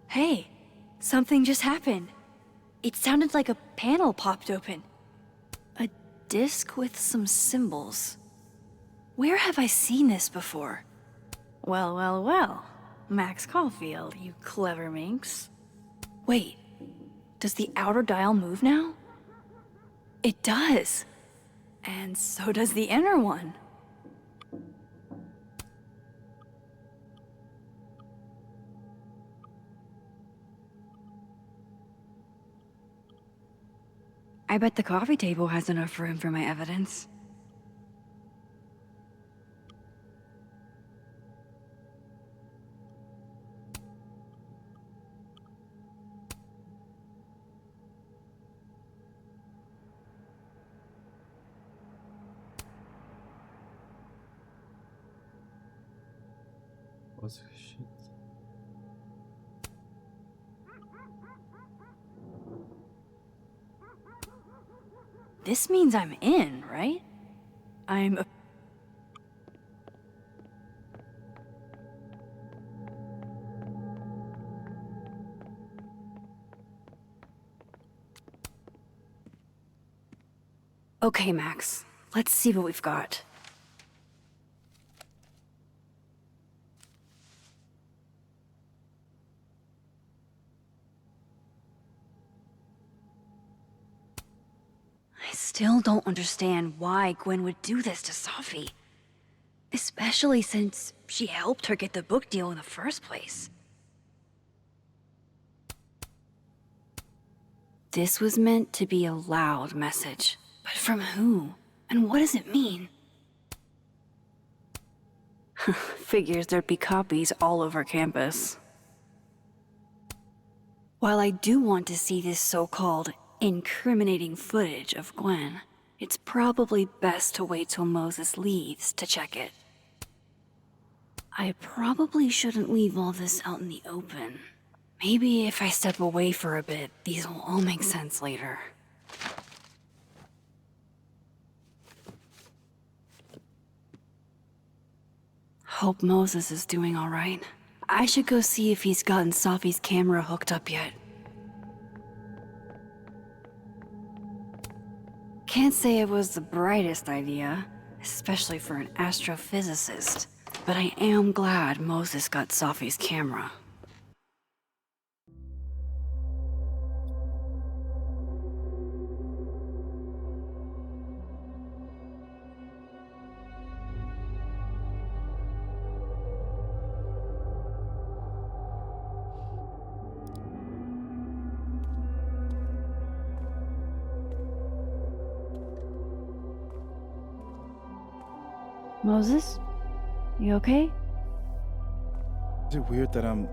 Hey, something just happened. It sounded like a panel popped open. A disc with some symbols. Where have I seen this before? Well, well, well. Max Caulfield, you clever minx. Wait, does the outer dial move now? It does. And so does the inner one. I bet the coffee table has enough room for my evidence. Was shit. This means I'm in, right? I'm a... Okay, Max. Let's see what we've got. I still don't understand why Gwen would do this to Safi. Especially since she helped her get the book deal in the first place. This was meant to be a loud message. But from who? And what does it mean? Figures there'd be copies all over campus. While I do want to see this so-called incriminating footage of Gwen, it's probably best to wait till Moses leaves to check it. I probably shouldn't leave all this out in the open. Maybe if I step away for a bit, these will all make sense later. Hope Moses is doing all right. I should go see if he's gotten Safi's camera hooked up yet. Can't say it was the brightest idea, especially for an astrophysicist, but I am glad Moses got Safi's camera. Moses? You okay? Is it weird that I'm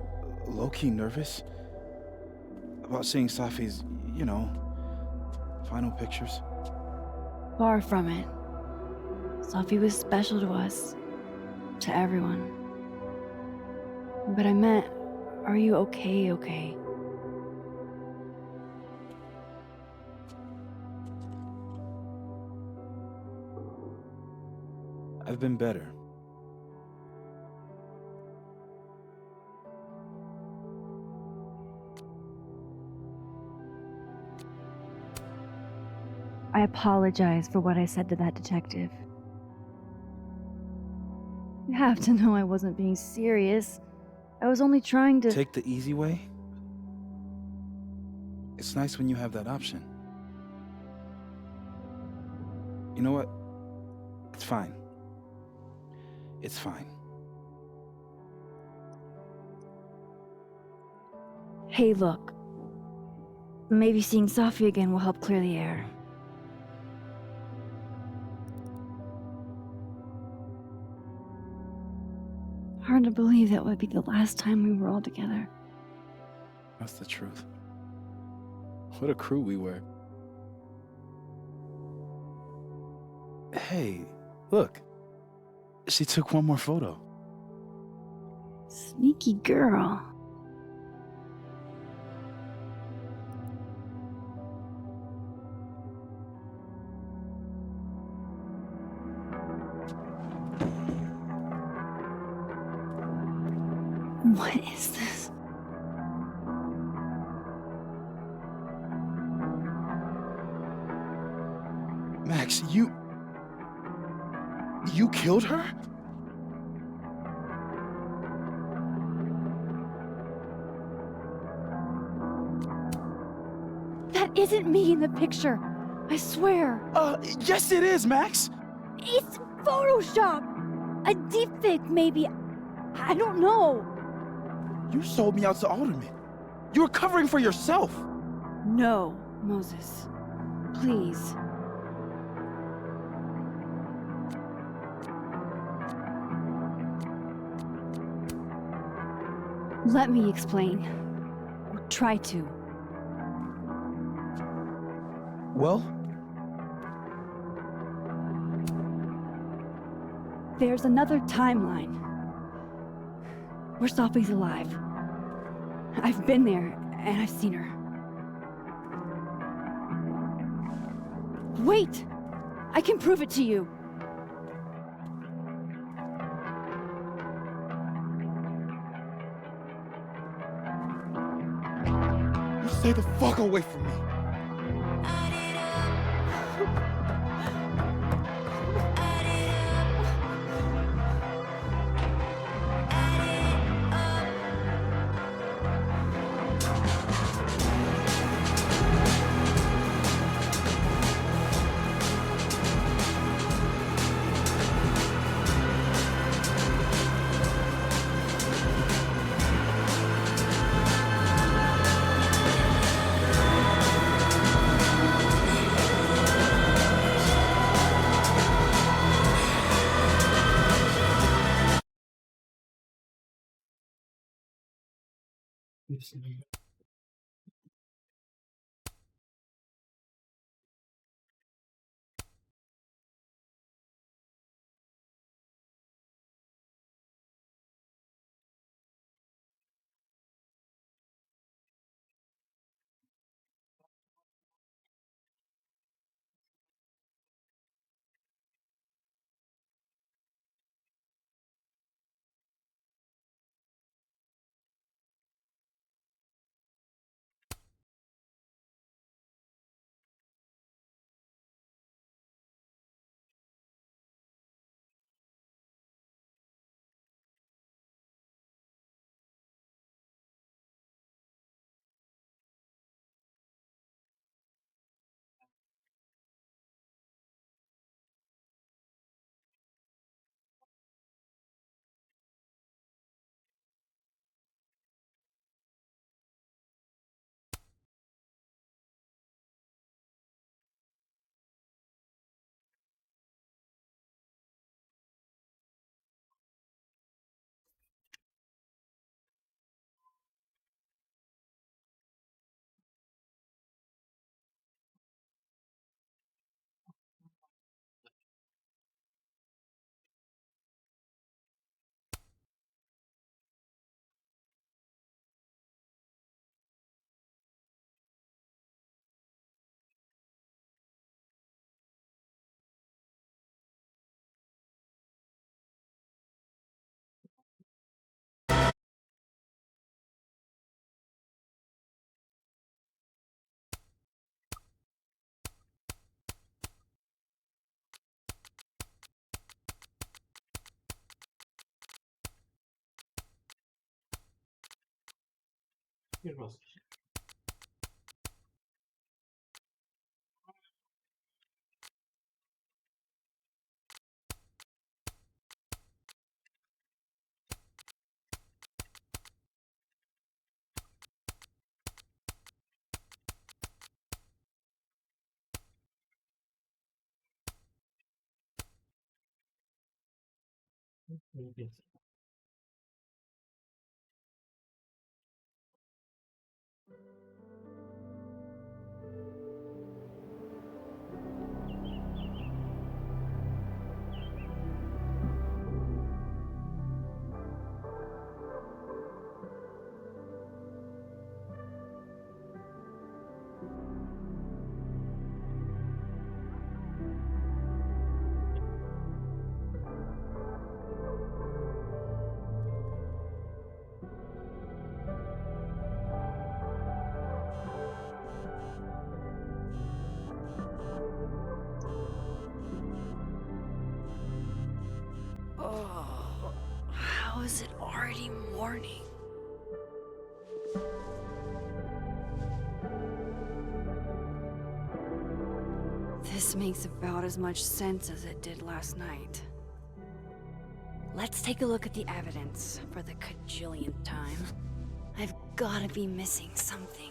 low-key nervous about seeing Safi's, final pictures? Far from it. Safi was special to us. To everyone. But I meant, are you okay? I've been better. I apologize for what I said to that detective. You have to know I wasn't being serious. I was only trying to... Take the easy way? It's nice when you have that option. You know what? It's fine. It's fine. Hey, look. Maybe seeing Safi again will help clear the air. Hard to believe that would be the last time we were all together. That's the truth. What a crew we were. Hey, look. She took one more photo. Sneaky girl. What is this? Max, you killed her? That isn't me in the picture. I swear. Yes it is, Max. It's Photoshop. A deepfake, maybe. I don't know. You sold me out to Alderman. You were covering for yourself. No, Moses. Please. Let me explain. Or try to. Well, There's another timeline. Where Safi's alive. I've been there, and I've seen her. Wait! I can prove it to you. you stay the fuck away from me. Oh, how is it already morning? This makes about as much sense as it did last night. Let's take a look at the evidence for the cajillionth time. I've gotta be missing something.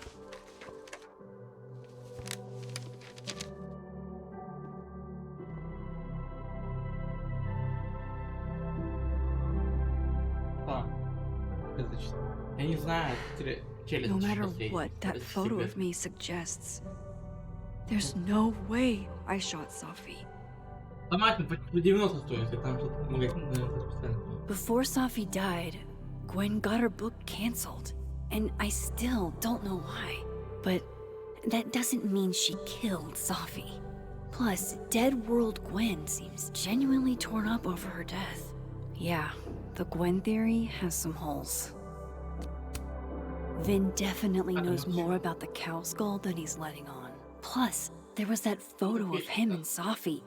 No matter what that photo of me suggests, there's no way I shot Safi. Before Safi died, Gwen got her book canceled, and I still don't know why. But that doesn't mean she killed Safi. Plus, Dead World Gwen seems genuinely torn up over her death. Yeah, the Gwen theory has some holes. Vin definitely knows more about the cow skull than he's letting on. Plus, there was that photo of him and Safi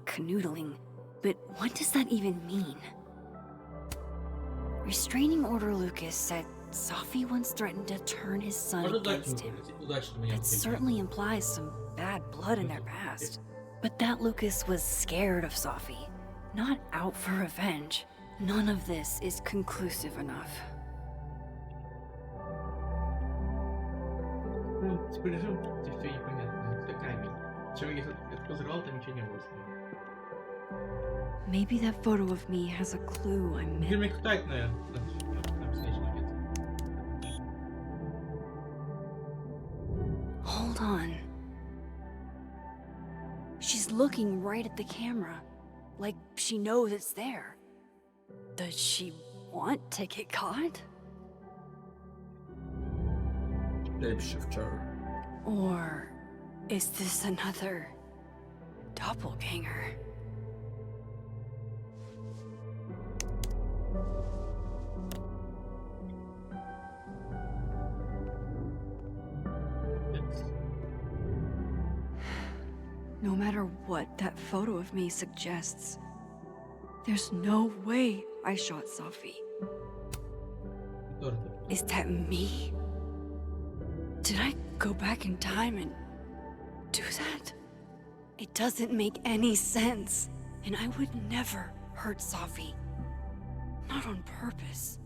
canoodling. But what does that even mean? Restraining Order Lucas said Safi once threatened to turn his son against him. That certainly implies some bad blood in their past. But that Lucas was scared of Safi, not out for revenge. None of this is conclusive enough. Maybe that photo of me has a clue I missed. Hold on. She's looking right at the camera, like she knows it's there. Does she want to get caught? Or is this another doppelganger? No matter what that photo of me suggests, there's no way I shot Safi. Is that me? Did I go back in time and do that? It doesn't make any sense. And I would never hurt Safi. Not on purpose.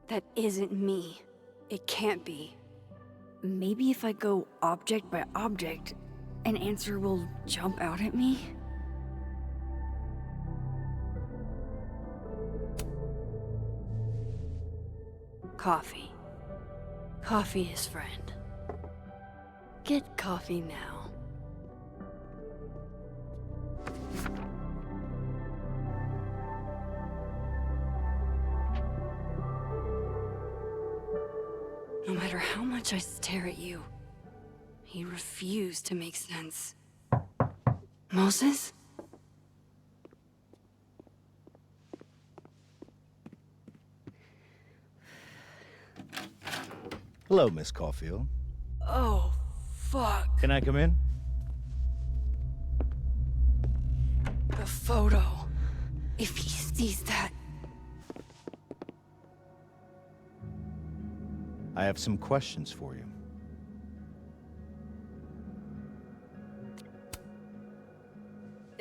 That isn't me. It can't be. Maybe if I go object by object, an answer will jump out at me? Coffee. Coffee is friend. Get coffee now. No matter how much I stare at you, he refused to make sense. Moses? Hello, Miss Caulfield. Oh, fuck. Can I come in? The photo. If he sees that. I have some questions for you.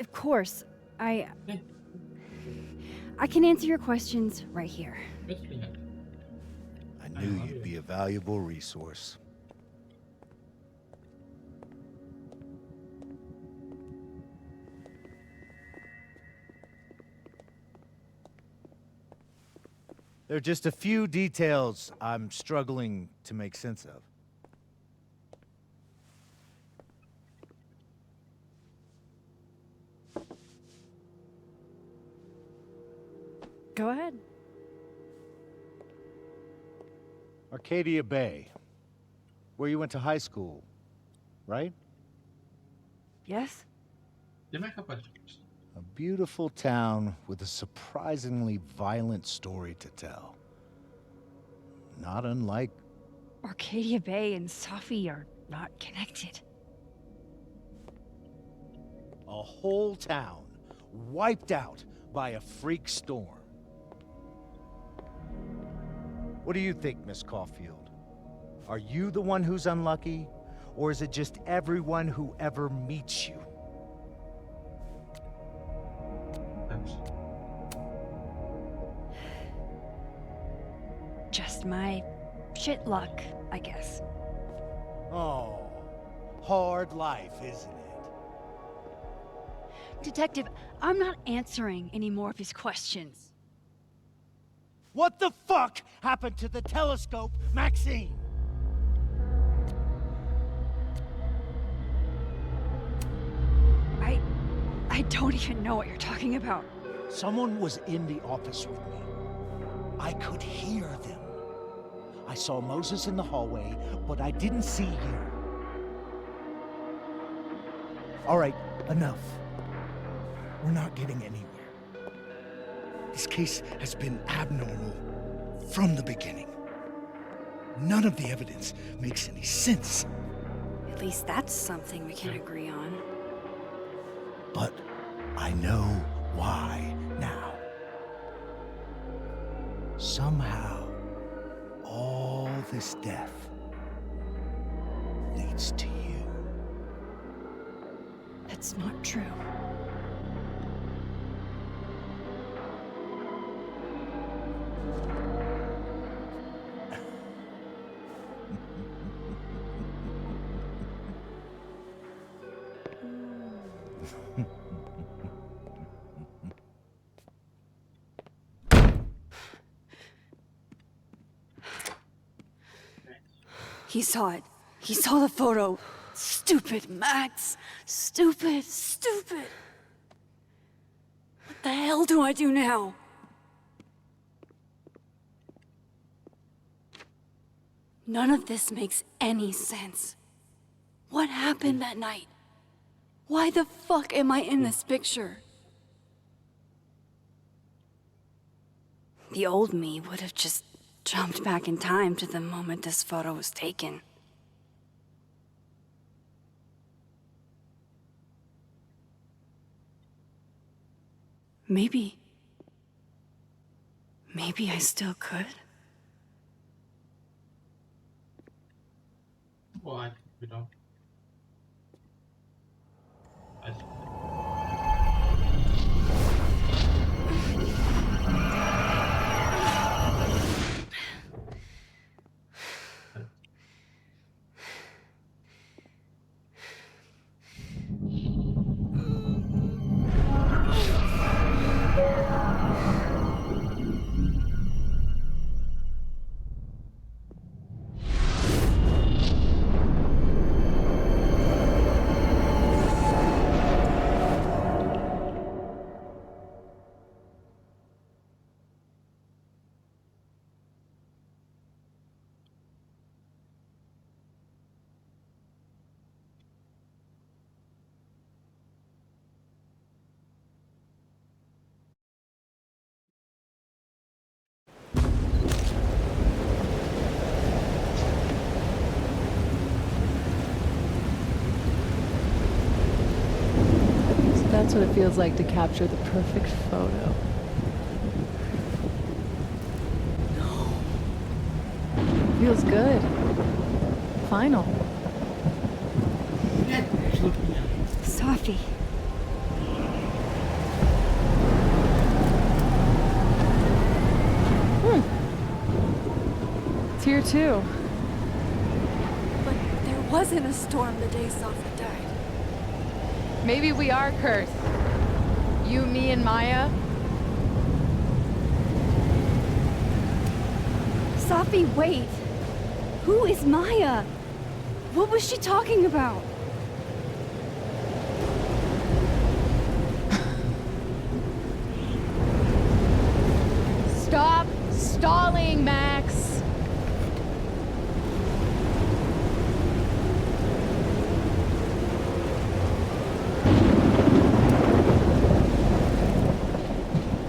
Of course, I can answer your questions right here. I knew you'd be a valuable resource. There are just a few details I'm struggling to make sense of. Go ahead. Arcadia Bay, where you went to high school, right? Yes? A beautiful town with a surprisingly violent story to tell. Not unlike... Arcadia Bay and Safi are not connected. a whole town wiped out by a freak storm. What do you think, Miss Caulfield? Are you the one who's unlucky, or is it just everyone who ever meets you? Just my shit luck, I guess. Oh, hard life, isn't it? Detective, I'm not answering any more of his questions. What the fuck happened to the telescope, Maxine? I don't even know what you're talking about. Someone was in the office with me. I could hear them. I saw Moses in the hallway, but I didn't see you. All right, enough. We're not getting anywhere. This case has been abnormal from the beginning. None of the evidence makes any sense. At least that's something we can agree on. But I know why now. Somehow, all this death leads to you. That's not true. He saw it. He saw the photo. Stupid Max. Stupid, stupid. What the hell do I do now? None of this makes any sense. What happened that night? Why the fuck am I in this picture? The old me would have just jumped back in time to the moment this photo was taken. Maybe I still could. Well, I think we don't. That's what it feels like to capture the perfect photo. Feels good. Final. Safi. It's here too. But there wasn't a storm the day Safi died. Maybe we are cursed. You, me, and Maya. Safi, wait! Who is Maya? What was she talking about? Stop stalling, Max!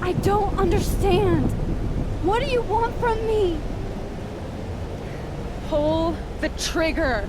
I don't understand. What do you want from me? Pull the trigger!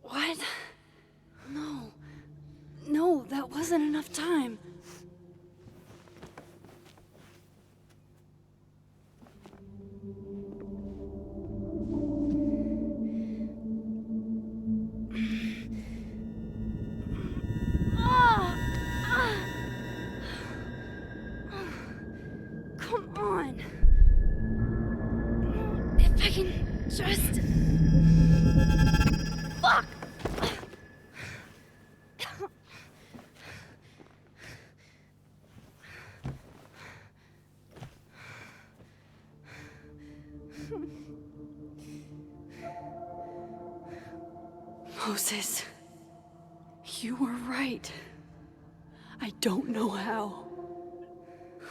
What? No. No, that wasn't enough time. Come on. If I can just... Fuck! Moses, you were right. I don't know how,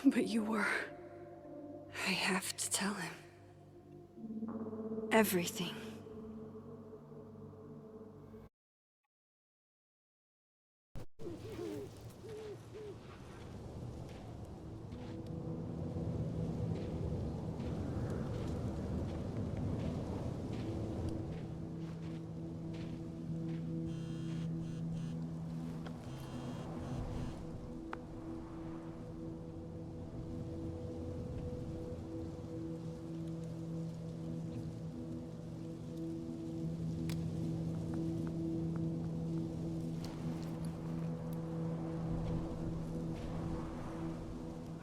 but you were. I have to tell him. Everything.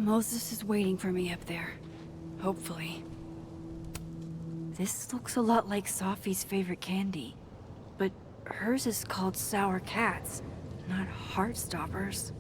Moses is waiting for me up there. Hopefully. This looks a lot like Safi's favorite candy. But hers is called Sour Cats, not Heartstoppers.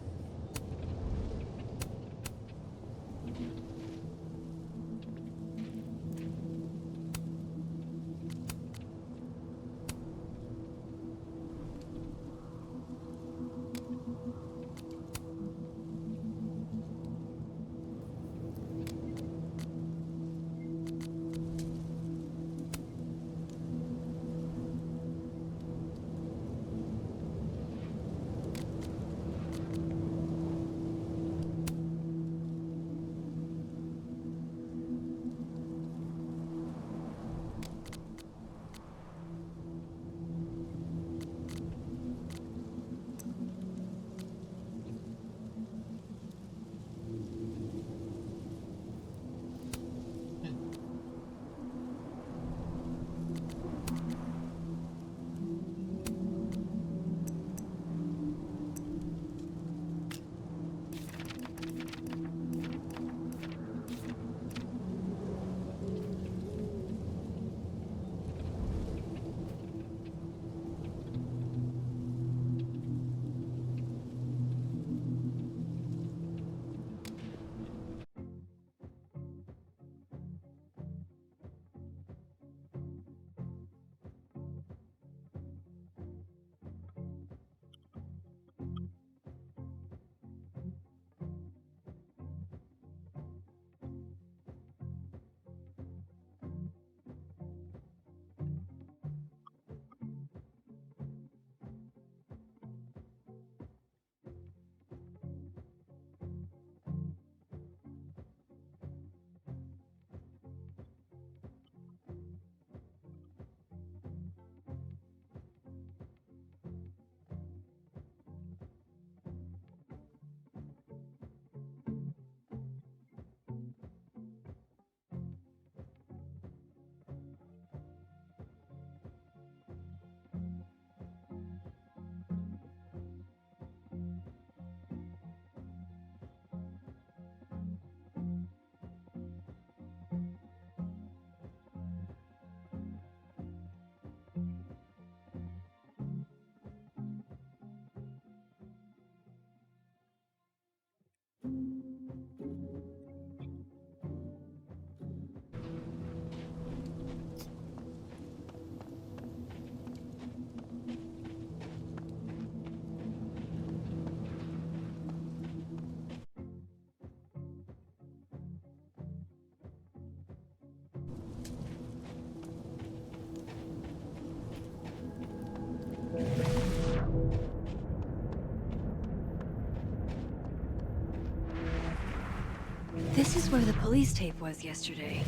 That's where the police tape was yesterday.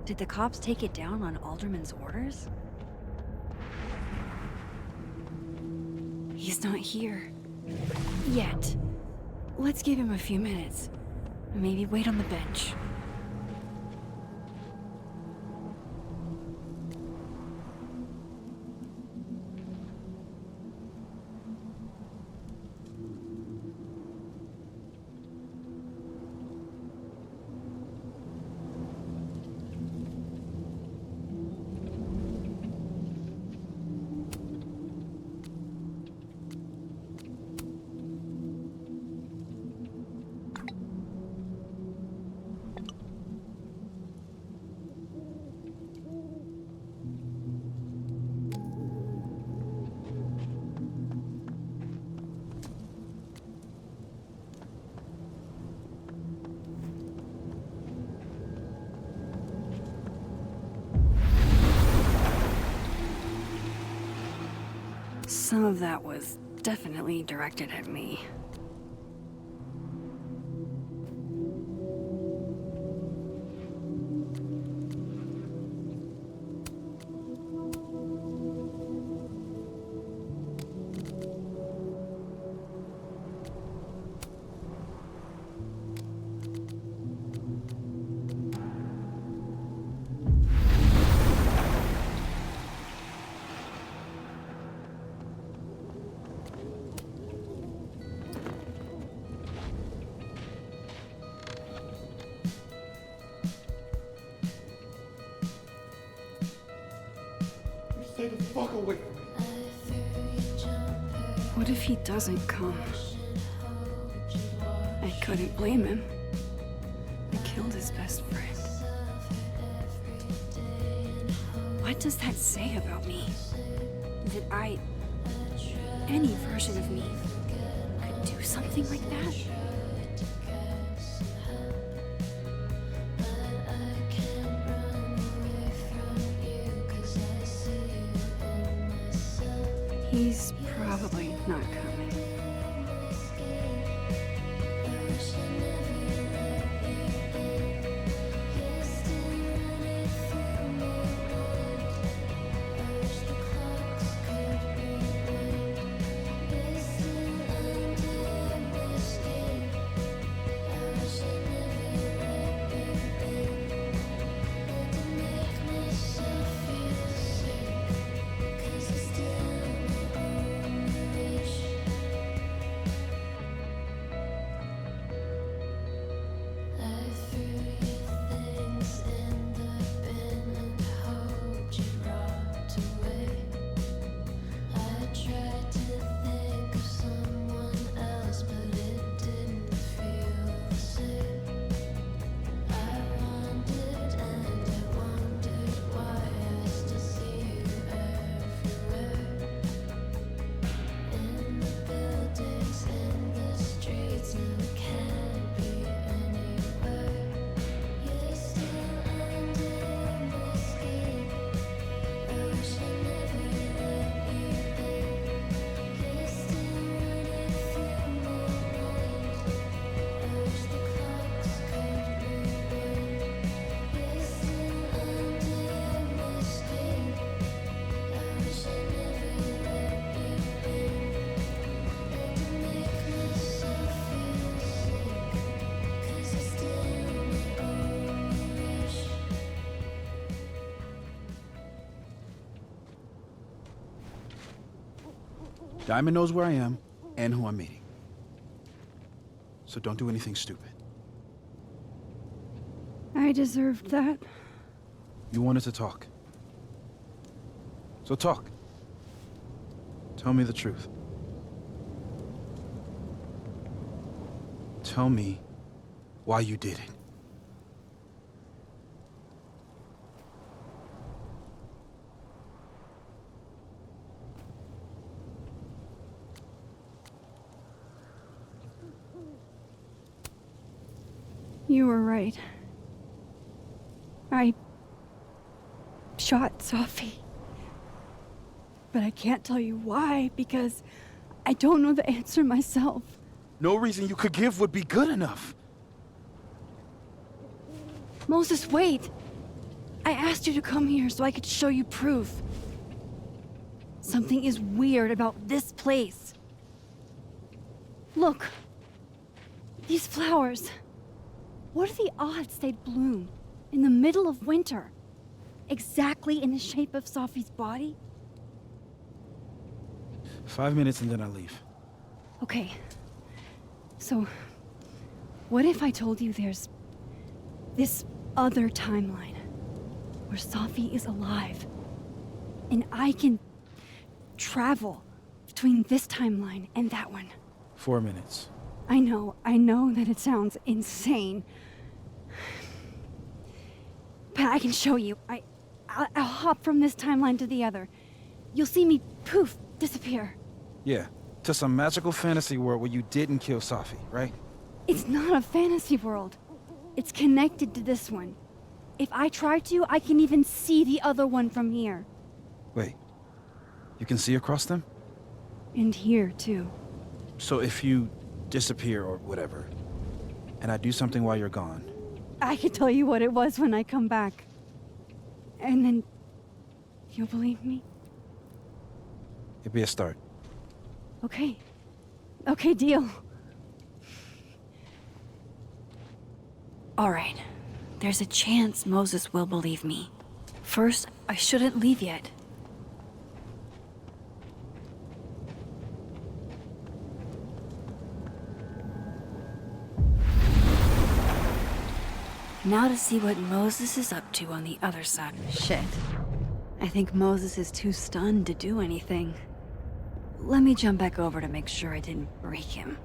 Did the cops take it down on Alderman's orders? He's not here. Yet. Let's give him a few minutes. Maybe wait on the bench. Some of that was definitely directed at me. Stay the fuck away from me. What if he doesn't come? I couldn't blame him. I killed his best friend. What does that say about me? That any version of me, could do something like that? He's probably not coming. Diamond knows where I am and who I'm meeting. So don't do anything stupid. I deserved that. You wanted to talk. So talk. Tell me the truth. Tell me why you did it. You were right. I shot Sophie. But I can't tell you why, because I don't know the answer myself. No reason you could give would be good enough. Moses, wait! I asked you to come here so I could show you proof. Something is weird about this place. Look. These flowers. What are the odds they'd bloom in the middle of winter? Exactly in the shape of Sophie's body? 5 minutes and then I leave. Okay. So, what if I told you there's this other timeline where Sophie is alive and I can travel between this timeline and that one? 4 minutes. I know that it sounds insane. But I can show you. I'll hop from this timeline to the other. You'll see me, poof, disappear. Yeah, to some magical fantasy world where you didn't kill Sophie, right? It's not a fantasy world. It's connected to this one. If I try to, I can even see the other one from here. Wait, you can see across them? And here, too. So if you disappear or whatever, and I do something while you're gone, I can tell you what it was when I come back. And then you'll believe me? it'd be a start. Okay. Okay, deal. All right. There's a chance Moses will believe me. First, I shouldn't leave yet. Now to see what Moses is up to on the other side. Shit. I think Moses is too stunned to do anything. Let me jump back over to make sure I didn't break him.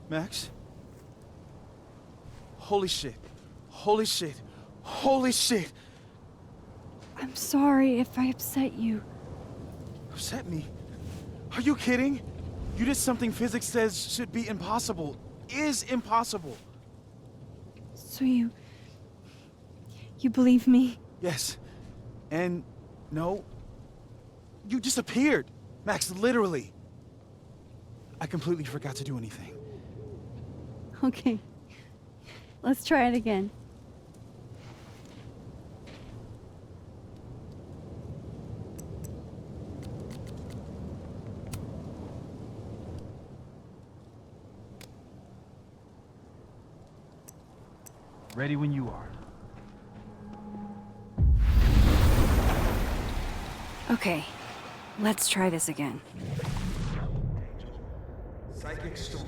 Max? Holy shit. Holy shit. Holy shit. I'm sorry if I upset you. Upset me? Are you kidding? You did something physics says should be impossible. Is impossible. So you believe me? Yes. And no. You disappeared. Max, literally. I completely forgot to do anything. Okay. Let's try it again. Ready when you are. Okay. Let's try this again. Psychic storm.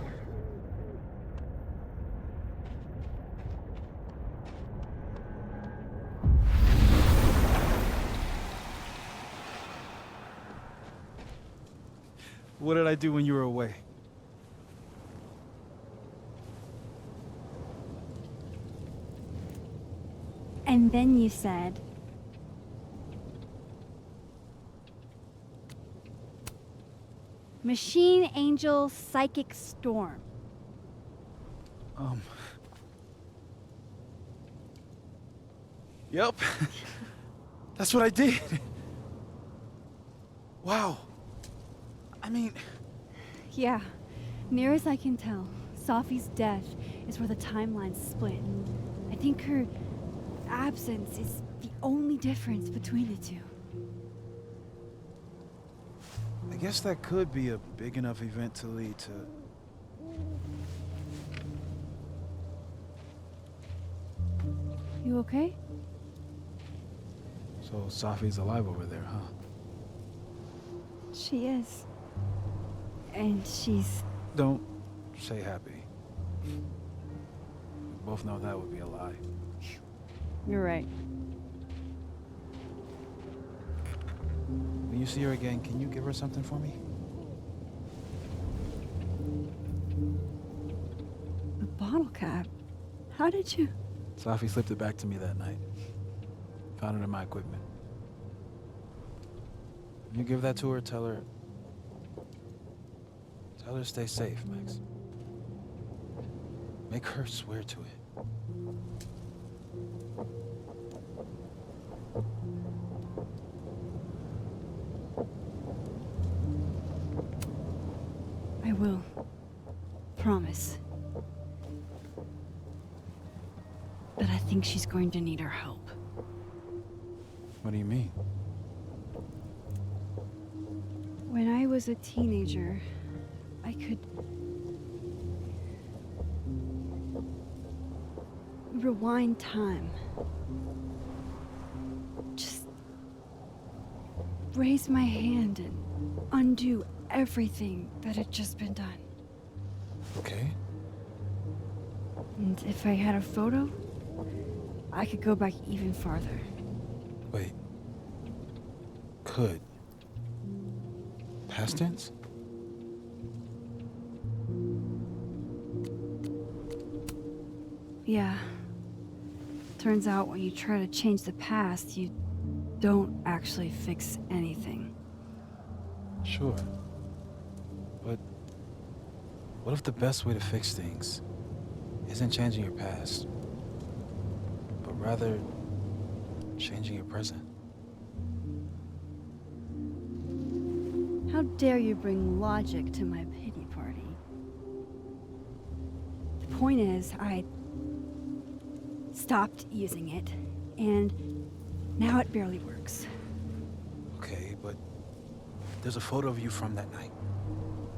What did I do when you were away? And then you said... Machine Angel Psychic Storm. Yep. That's what I did. Wow. I mean... Yeah. Near as I can tell, Sophie's death is where the timelines split. And I think her absence is the only difference between the two. I guess that could be a big enough event to lead to... You okay? So Sophie's alive over there, huh? She is. And she's... Don't say happy. We both know that would be a lie. You're right. When you see her again, can you give her something for me? A bottle cap? How did you... Sophie slipped it back to me that night. Found it in my equipment. When you give that to her, tell her to stay safe, Max. Make her swear to it. will. Promise. But I think she's going to need our help. What do you mean? When I was a teenager, I could rewind time. Just raise my hand and undo everything that had just been done. Okay. And if I had a photo, I could go back even farther. Wait. Could. Past tense? Yeah. Turns out when you try to change the past, you don't actually fix anything. Sure. But what if the best way to fix things isn't changing your past, but rather changing your present? How dare you bring logic to my pity party? The point is, I stopped using it, and now it barely works. Okay, but there's a photo of you from that night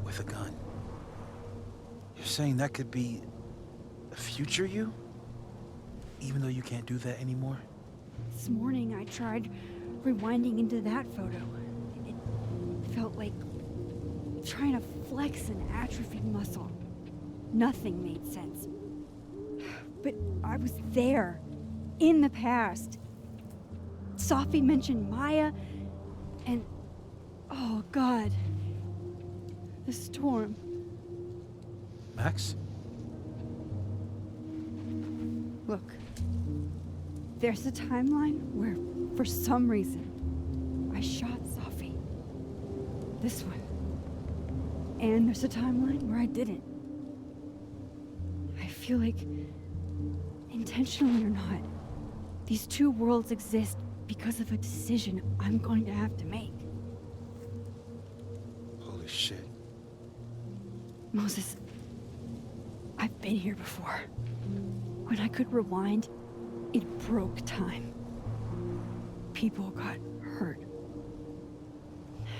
with a gun. You're saying that could be a future you? Even though you can't do that anymore? This morning I tried rewinding into that photo. It felt like trying to flex an atrophied muscle. Nothing made sense. But I was there, in the past. Safi mentioned Maya, and oh God, the storm. Max? Look, there's a timeline where, for some reason, I shot Safi. This one. And there's a timeline where I didn't. I feel like, intentionally or not, these two worlds exist because of a decision I'm going to have to make. Holy shit. Moses, I've been here before. When I could rewind, it broke time. People got hurt.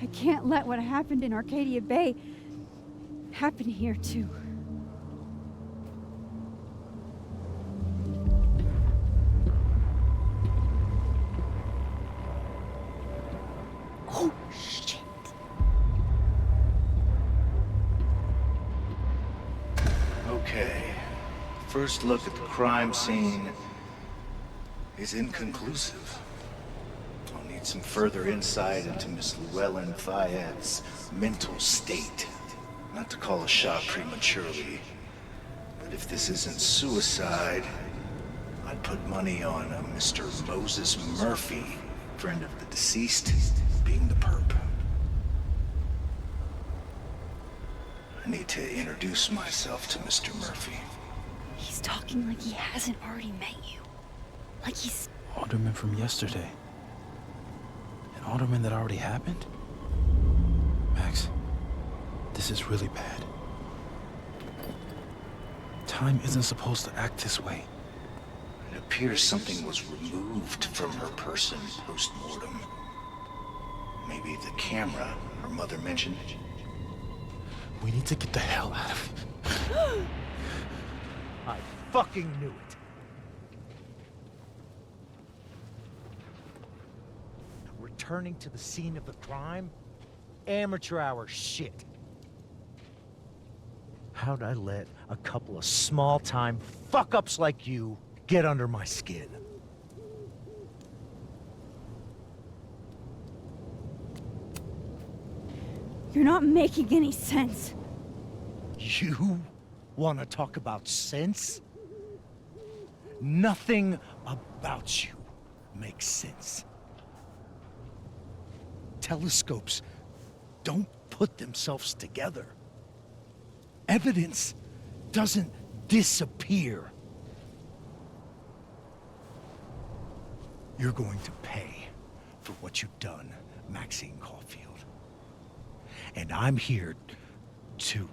I can't let what happened in Arcadia Bay happen here too. Oh, shit. Okay. First look at the crime scene is inconclusive. I'll need some further insight into Miss Llewellyn Fayette's mental state. Not to call a shot prematurely, but if this isn't suicide, I'd put money on a Mr. Moses Murphy, friend of the deceased, being the perp. I need to introduce myself to Mr. Murphy. He's talking like he hasn't already met you. Like he's... Alderman from yesterday. An alderman that already happened? Max, this is really bad. Time isn't supposed to act this way. It appears something was removed from her person post-mortem. Maybe the camera her mother mentioned. We need to get the hell out of here. I fucking knew it. Returning to the scene of the crime? Amateur hour shit. How'd I let a couple of small-time fuck-ups like you get under my skin? You're not making any sense. You want to talk about sense? Nothing about you makes sense. Telescopes don't put themselves together. Evidence doesn't disappear. You're going to pay for what you've done, Maxine Caulfield. And I'm here to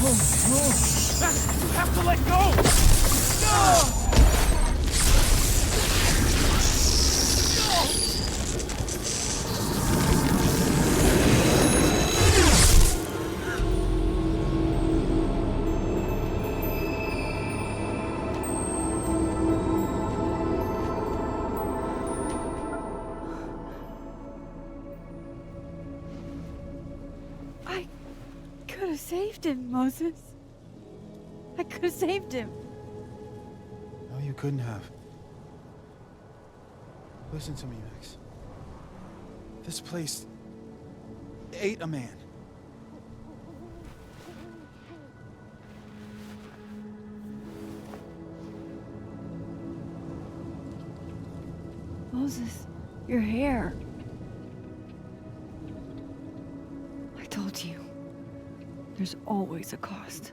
You have to let go! I could have saved him, Moses. I could have saved him. No, you couldn't have. Listen to me, Max. This place ate a man. Moses, your hair. I told you. There's always a cost.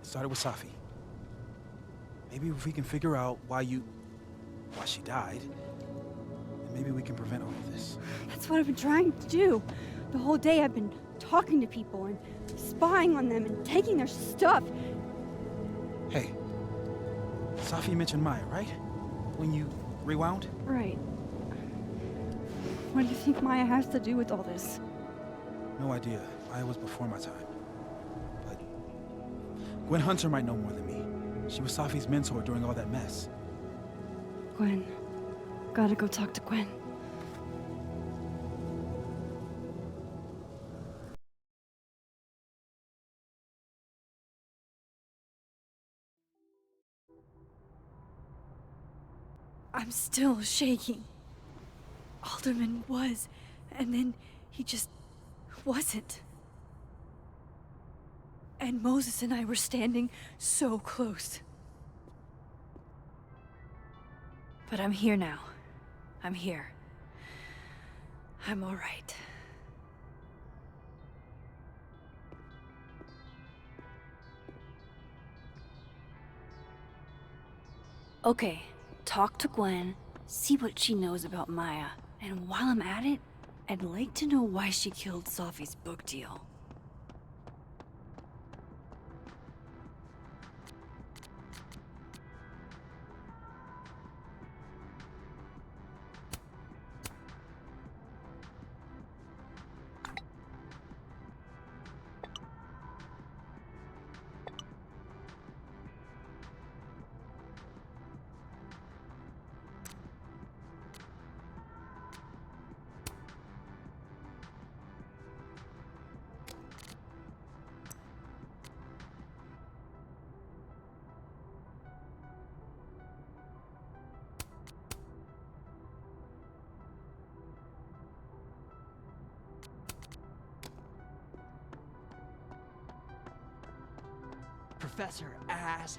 It started with Safi. Maybe if we can figure out why she died, then maybe we can prevent all of this. That's what I've been trying to do. The whole day I've been talking to people and spying on them and taking their stuff. Hey, Safi mentioned Maya, right? When you rewound? Right. What do you think Maya has to do with all this? No idea. Maya was before my time. But Gwen Hunter might know more than me. She was Safi's mentor during all that mess. Gwen. Gotta go talk to Gwen. I'm still shaking. Alderman was, and then he just wasn't. And Moses and I were standing so close. But I'm here now. I'm here. I'm all right. Okay, talk to Gwen, see what she knows about Maya, and while I'm at it, I'd like to know why she killed Safi's book deal. Professor Asshat.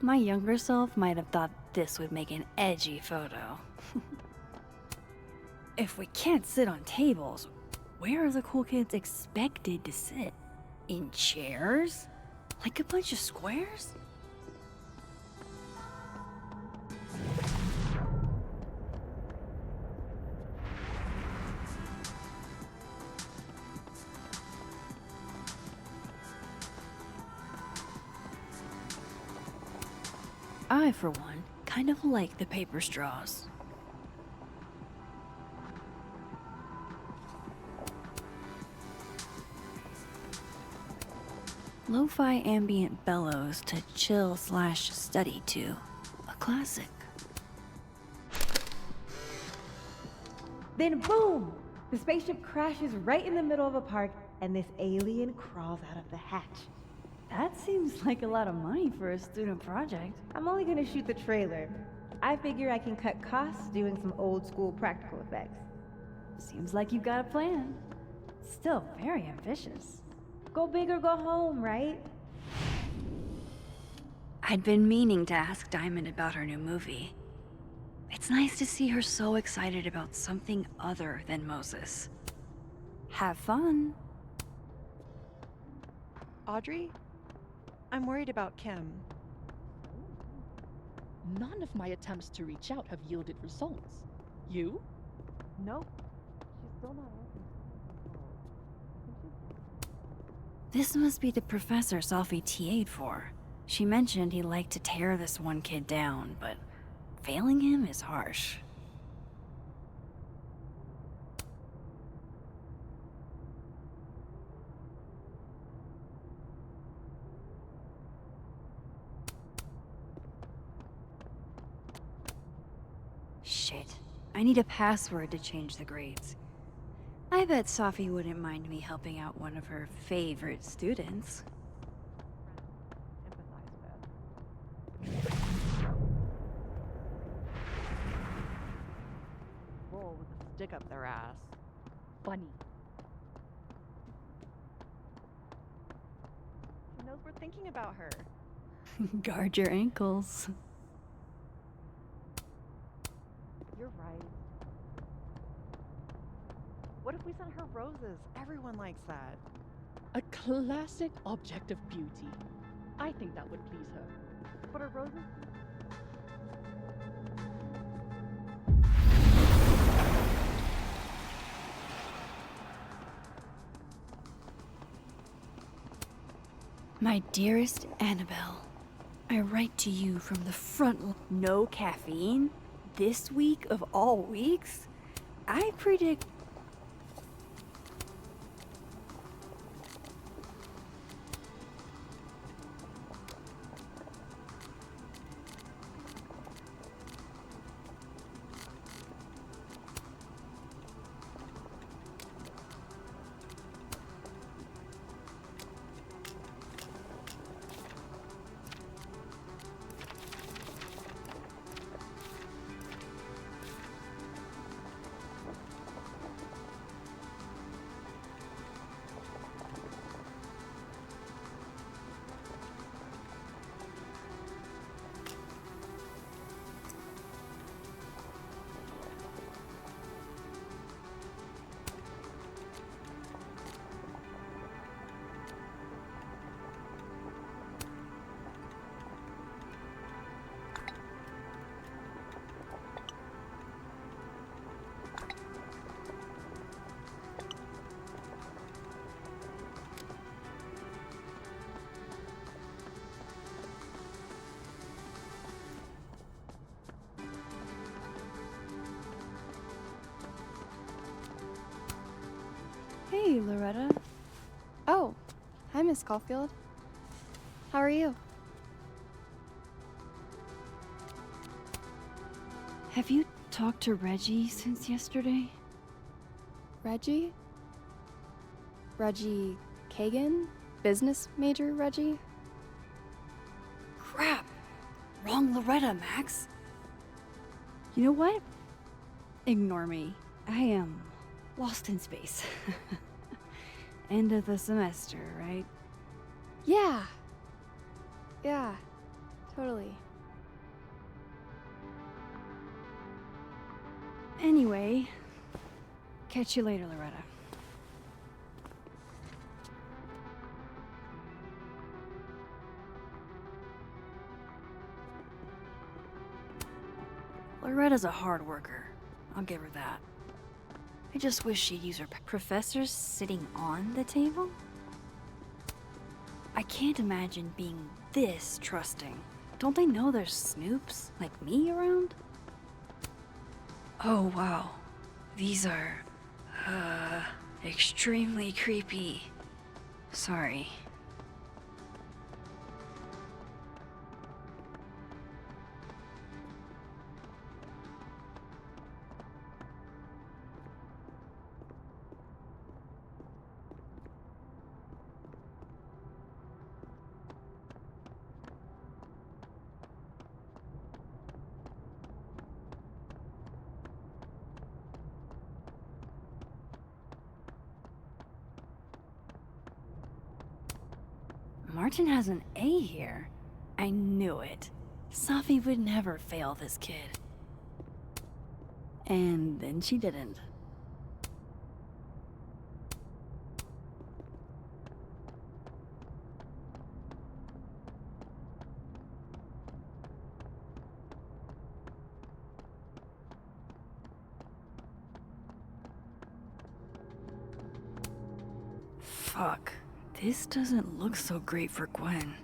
My younger self might have thought this would make an edgy photo. If we can't sit on tables, where are the cool kids expected to sit? In chairs? Like a bunch of squares? I, for one, kind of like the paper straws. Lo-fi ambient bellows to chill/study to. A classic. Then boom! The spaceship crashes right in the middle of a park, and this alien crawls out of the hatch. That seems like a lot of money for a student project. I'm only gonna shoot the trailer. I figure I can cut costs doing some old school practical effects. Seems like you've got a plan. Still very ambitious. Go big or go home, right? I'd been meaning to ask Diamond about her new movie. It's nice to see her so excited about something other than Moses. Have fun. Audrey? I'm worried about Kim. None of my attempts to reach out have yielded results. You? Nope. She's still not answering. This must be the professor Sophie TA'd for. She mentioned he liked to tear this one kid down, but failing him is harsh. Shit. I need a password to change the grades. I bet Sophie wouldn't mind me helping out one of her favorite students. Roll with a stick up their ass. Funny. She knows we're thinking about her. Guard your ankles. You're right. What if we sent her roses? Everyone likes that. A classic object of beauty. I think that would please her. But are roses? My dearest Annabelle, I write to you from the front. No caffeine? This week of all weeks? I predict. Hey, Loretta. Oh, hi, Miss Caulfield. How are you? Have you talked to Reggie since yesterday? Reggie? Reggie Kagan? Business major Reggie? Crap! Wrong Loretta, Max. You know what? Ignore me. I am lost in space. End of the semester, right? Yeah. Yeah, totally. Anyway, catch you later, Loretta. Loretta's a hard worker. I'll give her that. I just wish she'd use her professors sitting on the table? I can't imagine being this trusting. Don't they know there's snoops like me around? Oh, wow. These are, extremely creepy. Sorry. Martin has an A here. I knew it. Sophie would never fail this kid. And then she didn't. Fuck. This doesn't look so great for Gwen.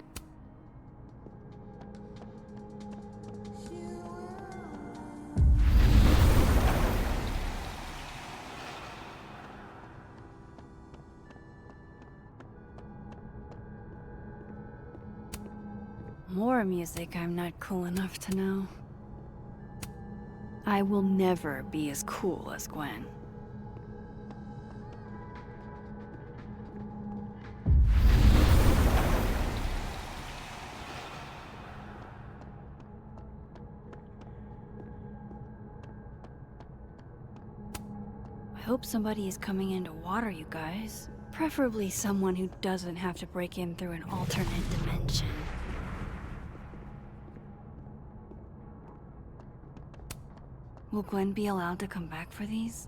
More music I'm not cool enough to know. I will never be as cool as Gwen. I hope somebody is coming in to water you guys. Preferably someone who doesn't have to break in through an alternate dimension. Will Gwen be allowed to come back for these?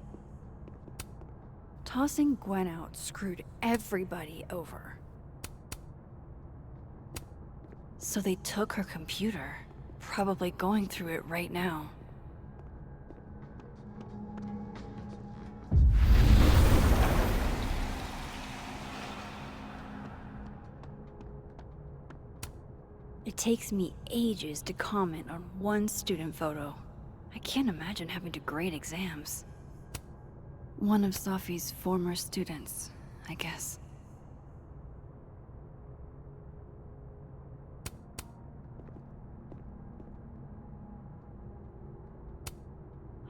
Tossing Gwen out screwed everybody over. So they took her computer, probably going through it right now. It takes me ages to comment on one student photo. I can't imagine having to grade exams. One of Safi's former students, I guess.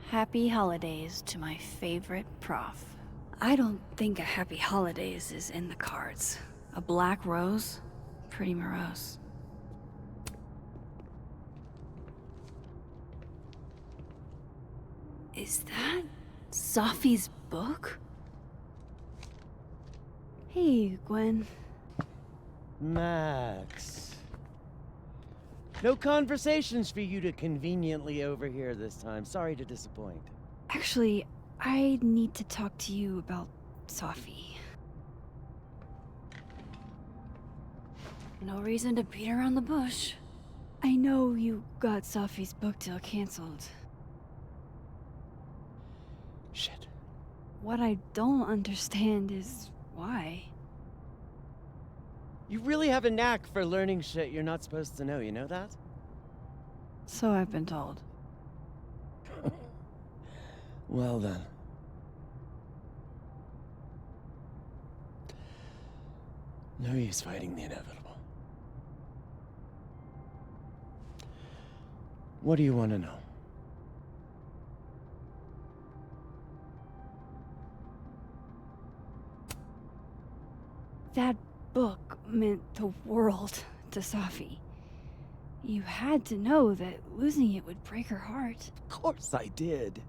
Happy holidays to my favorite prof. I don't think a happy holidays is in the cards. A black rose? Pretty morose. Is that Safi's book? Hey, Gwen. Max. No conversations for you to conveniently overhear this time. Sorry to disappoint. Actually, I need to talk to you about Safi. No reason to beat around the bush. I know you got Safi's book deal canceled. Shit. What I don't understand is why. You really have a knack for learning shit you're not supposed to know, you know that? So I've been told. Well then. No use fighting the inevitable. What do you want to know? That book meant the world to Safi. You had to know that losing it would break her heart. Of course I did.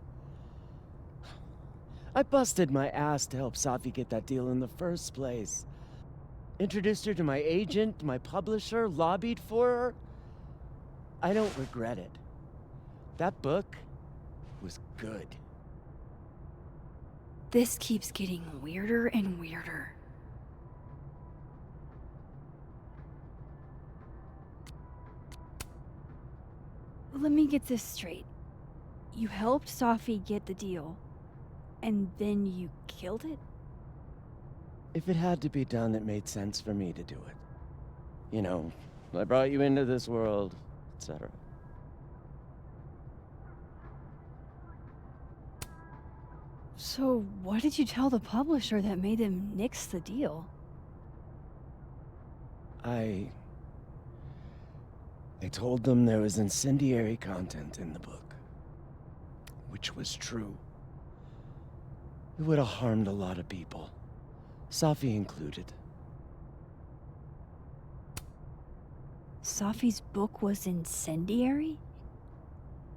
I busted my ass to help Safi get that deal in the first place. Introduced her to my agent, my publisher, lobbied for her. I don't regret it. That book was good. This keeps getting weirder and weirder. Let me get this straight. You helped Safi get the deal, and then you killed it? If it had to be done, it made sense for me to do it. You know, I brought you into this world, etc. So, what did you tell the publisher that made them nix the deal? I told them there was incendiary content in the book. Which was true. It would have harmed a lot of people. Safi included. Safi's book was incendiary?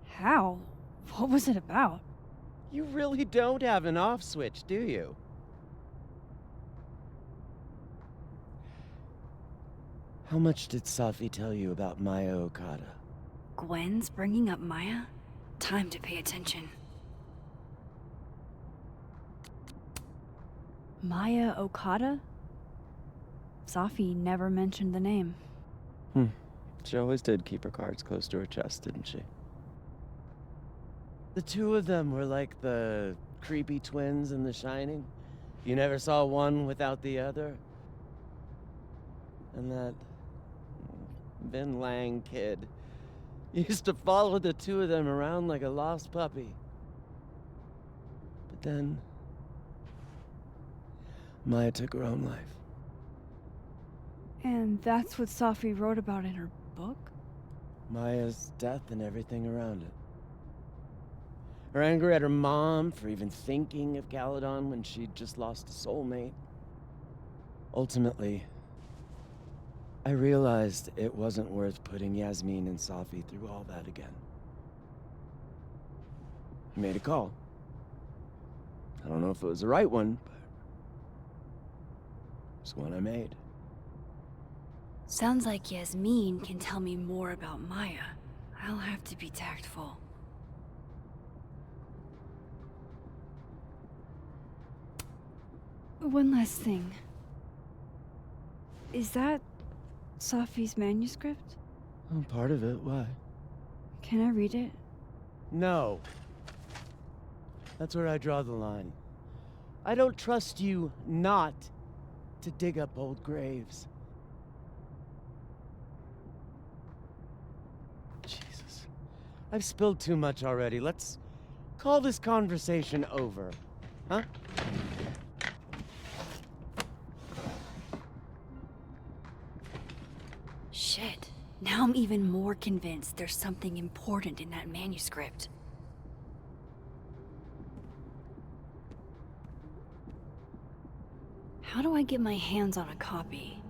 How? What was it about? You really don't have an off switch, do you? How much did Safi tell you about Maya Okada? Gwen's bringing up Maya? Time to pay attention. Maya Okada? Safi never mentioned the name. She always did keep her cards close to her chest, didn't she? The two of them were like the creepy twins in The Shining. You never saw one without the other. And that Vin Lang kid used to follow the two of them around like a lost puppy. But then Maya took her own life. And that's what Safi wrote about in her book? Maya's death and everything around it. Her anger at her mom for even thinking of Caledon when she'd just lost a soulmate. Ultimately, I realized it wasn't worth putting Yasmin and Safi through all that again. I made a call. I don't know if it was the right one, but it's one I made. Sounds like Yasmin can tell me more about Maya. I'll have to be tactful. One last thing. Is that Safi's manuscript? Oh, part of it. Why? Can I read it? No. That's where I draw the line. I don't trust you not to dig up old graves. Jesus. I've spilled too much already. Let's call this conversation over. Huh? Shit. Now I'm even more convinced there's something important in that manuscript. How do I get my hands on a copy?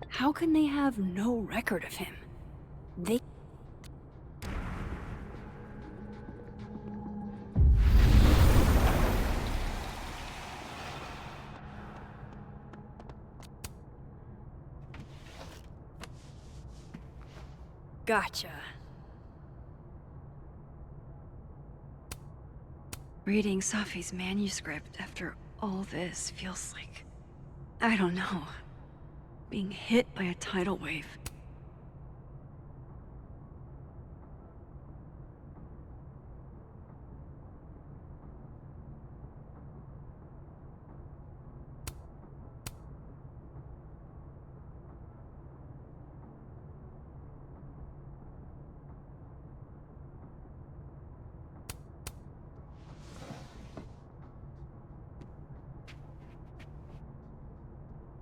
How can they have no record of him? They... Gotcha. Reading Safi's manuscript after all this feels like... I don't know. Being hit by a tidal wave.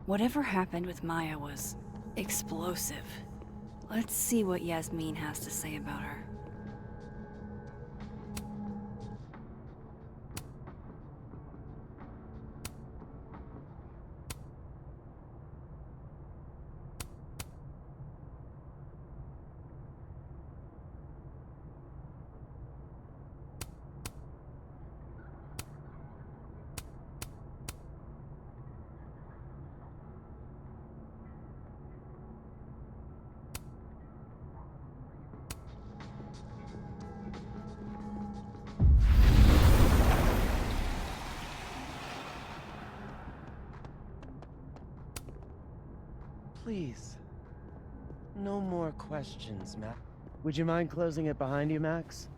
Whatever happened with Maya was explosive. Let's see what Yasmin has to say about her. Please. No more questions, Max. Would you mind closing it behind you, Max?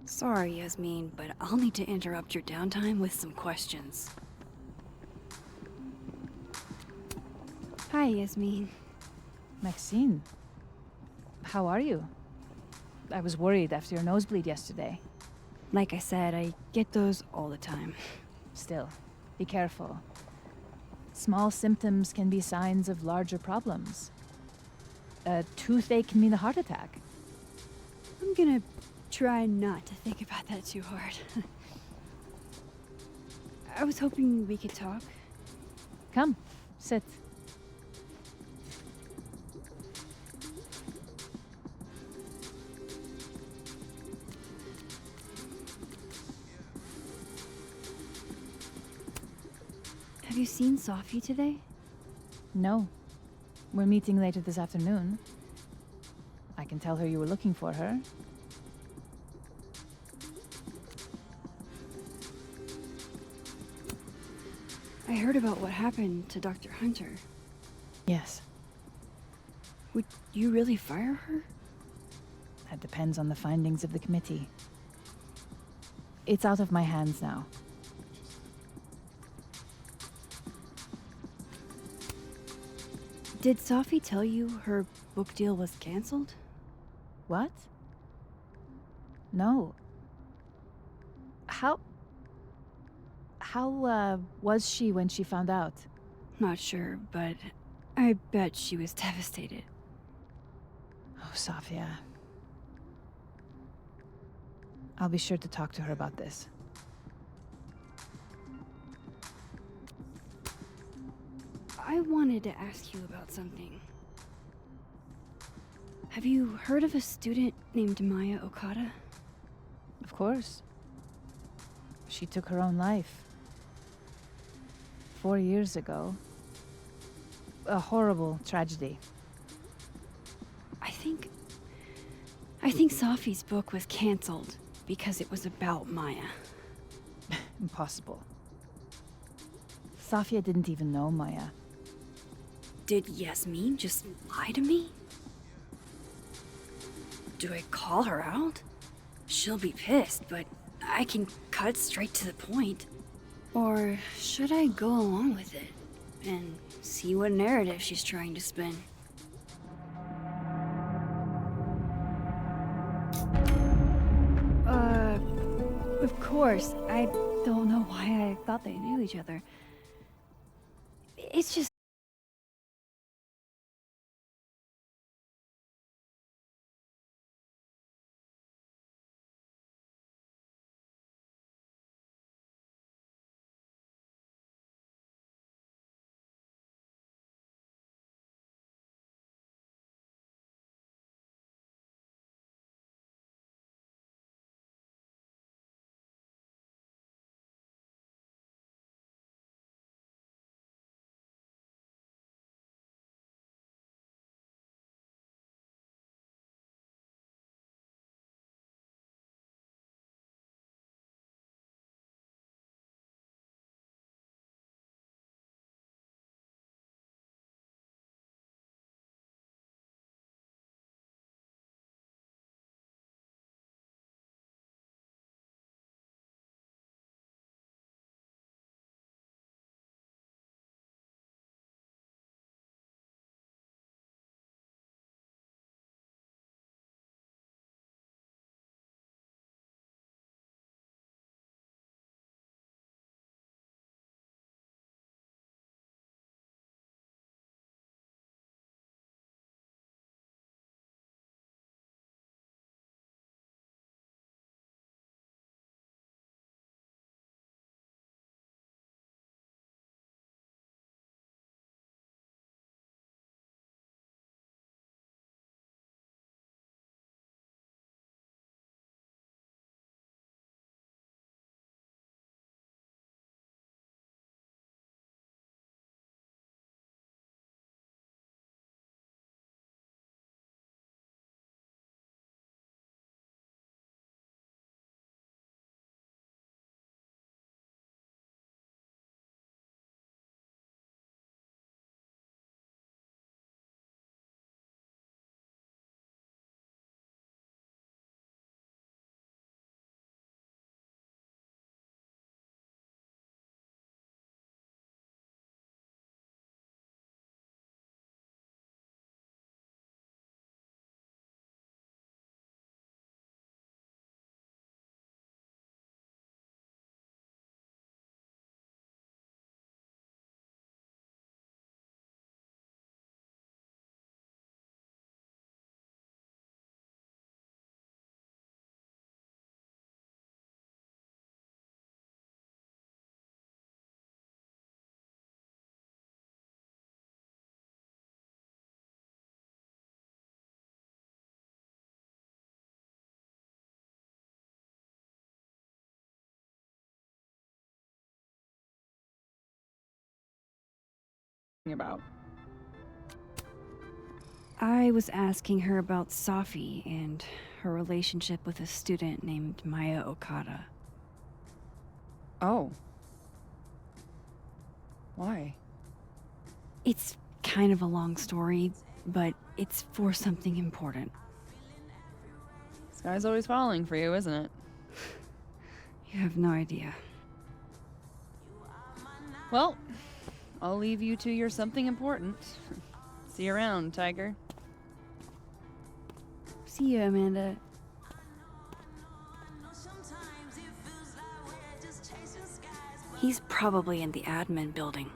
Sorry, Yasmin, but I'll need to interrupt your downtime with some questions. Hi, Yasmin. Maxine, how are you? I was worried after your nosebleed yesterday. Like I said, I get those all the time. Still, be careful. Small symptoms can be signs of larger problems. A toothache can mean a heart attack. I'm gonna try not to think about that too hard. I was hoping we could talk. Come, sit. seen Sophie today? No. We're meeting later this afternoon. I can tell her you were looking for her. I heard about what happened to Dr. Hunter. Yes. Would you really fire her? That depends on the findings of the committee. It's out of my hands now. Did Sophie tell you her book deal was canceled? What? No. How was she when she found out? Not sure, but I bet she was devastated. Oh, Safia. I'll be sure to talk to her about this. I wanted to ask you about something. Have you heard of a student named Maya Okada? Of course. She took her own life. 4 years ago. A horrible tragedy. I think Sophie's book was canceled because it was about Maya. Impossible. Safia didn't even know Maya. Did Yasmin just lie to me? Do I call her out? She'll be pissed, but I can cut straight to the point. Or should I go along with it and see what narrative she's trying to spin? Of course. I don't know why I thought they knew each other. It's just about? I was asking her about Safi and her relationship with a student named Maya Okada. Oh. Why? It's kind of a long story, but it's for something important. This guy's always falling for you, isn't it? You have no idea. Well, I'll leave you to your something important. See you around, Tiger. See you, Amanda. He's probably in the admin building.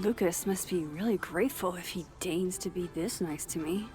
Lucas must be really grateful if he deigns to be this nice to me.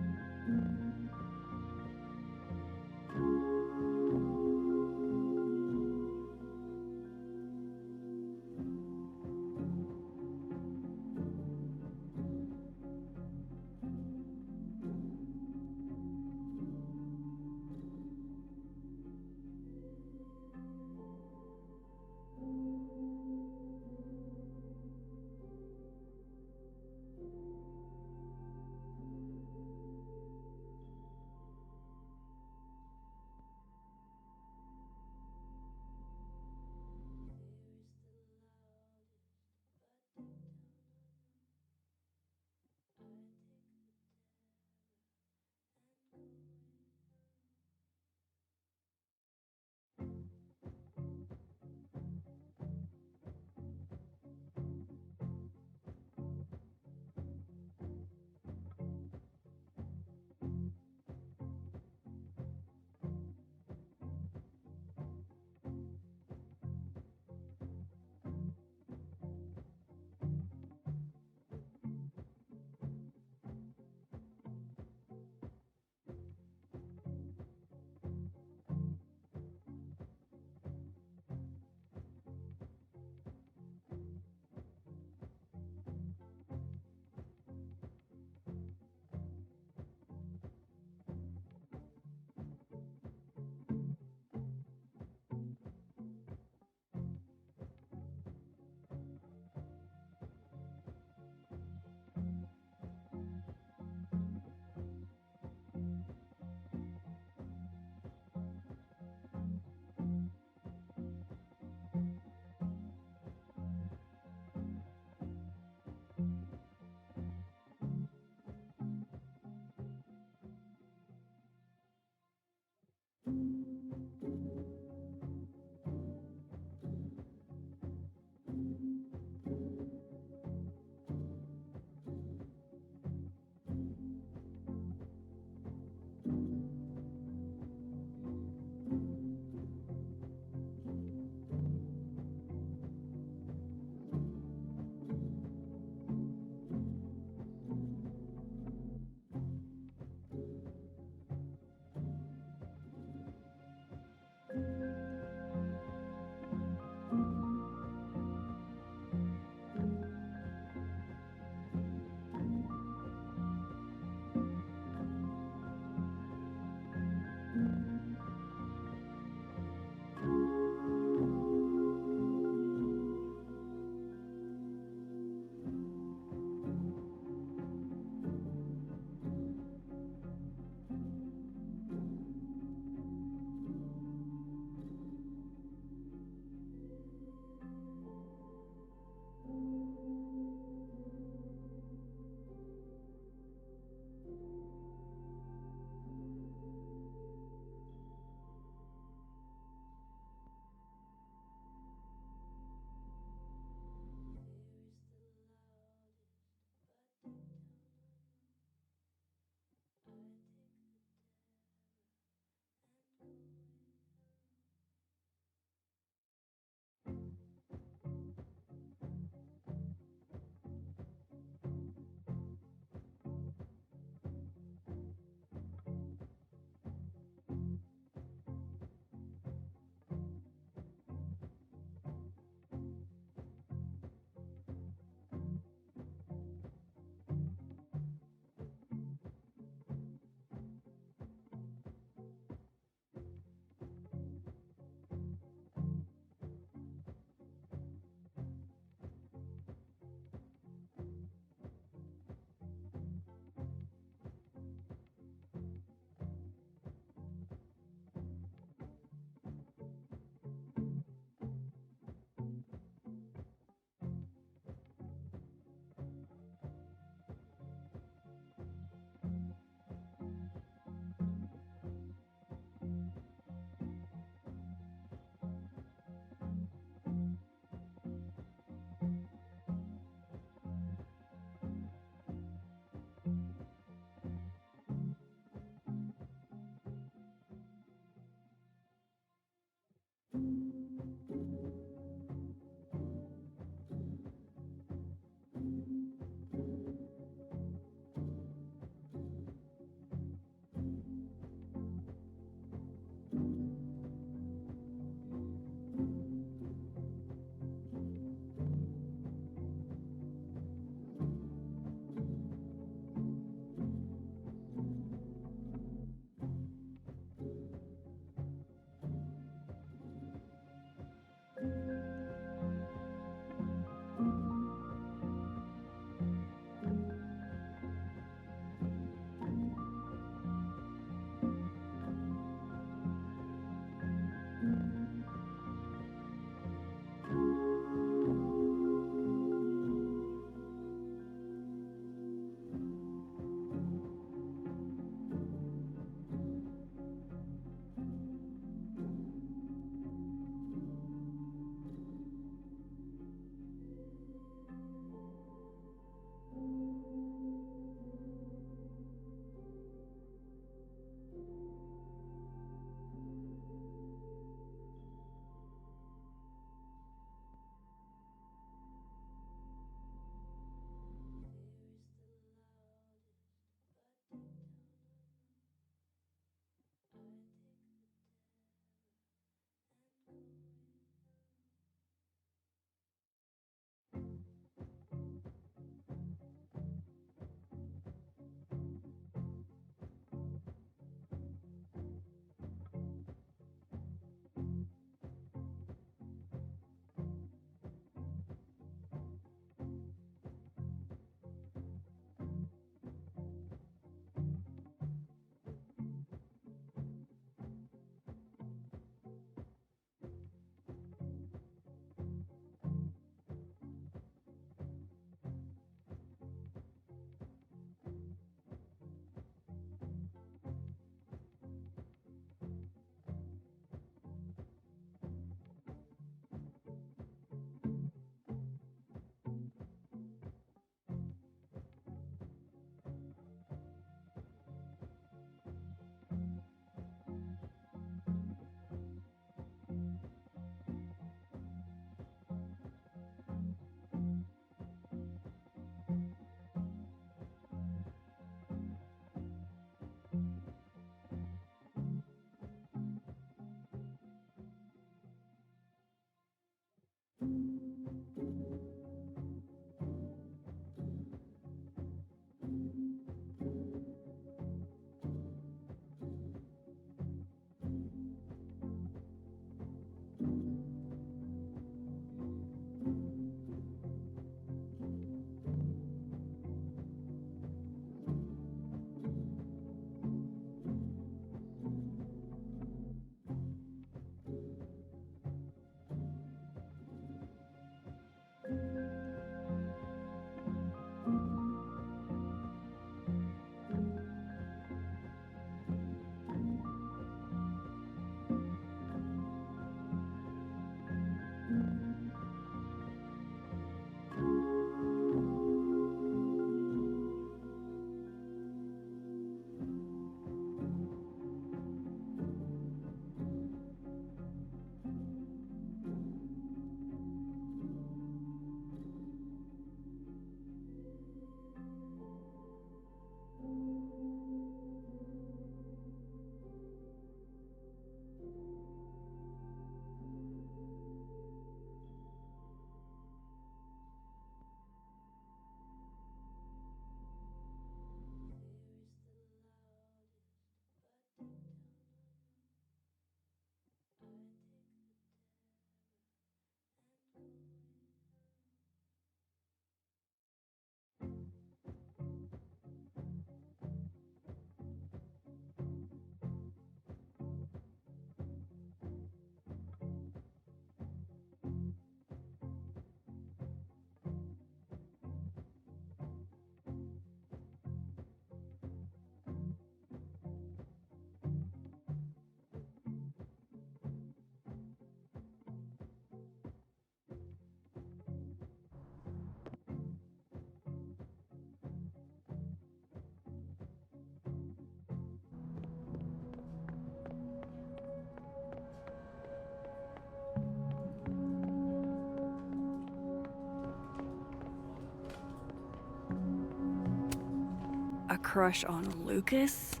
crush on Lucas?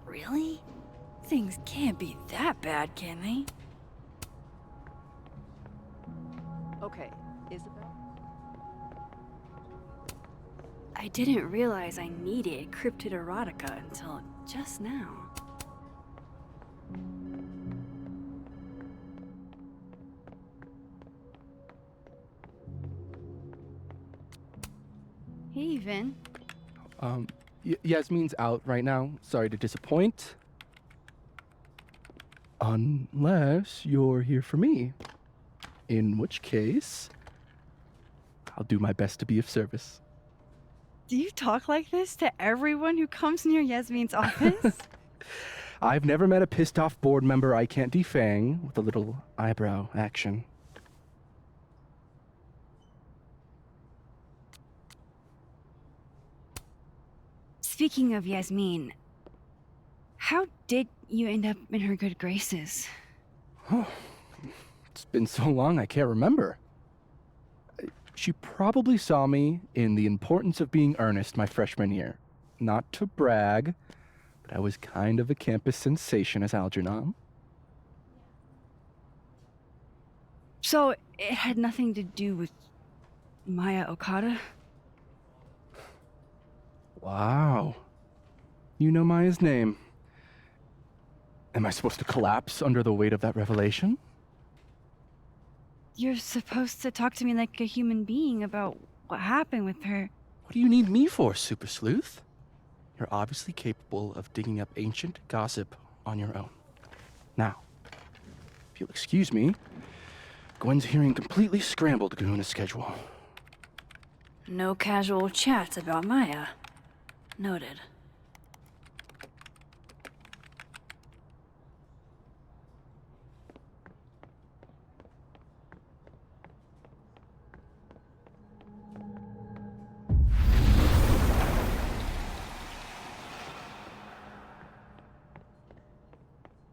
Really? Things can't be that bad, can they? Okay, Isabel? I didn't realize I needed cryptid erotica until just now. Hey, Vin. Yasmin's out right now. Sorry to disappoint. Unless you're here for me. In which case, I'll do my best to be of service. Do you talk like this to everyone who comes near Yasmin's office? I've never met a pissed off board member I can't defang with a little eyebrow action. Speaking of Yasmin, how did you end up in her good graces? It's been so long I can't remember. She probably saw me in The Importance of Being Earnest my freshman year. Not to brag, but I was kind of a campus sensation as Algernon. So it had nothing to do with Maya Okada? Wow. You know Maya's name. Am I supposed to collapse under the weight of that revelation? You're supposed to talk to me like a human being about what happened with her. What do you need me for, Super Sleuth? You're obviously capable of digging up ancient gossip on your own. Now, if you'll excuse me, Gwen's hearing completely scrambled Kahuna schedule. No casual chats about Maya. Noted.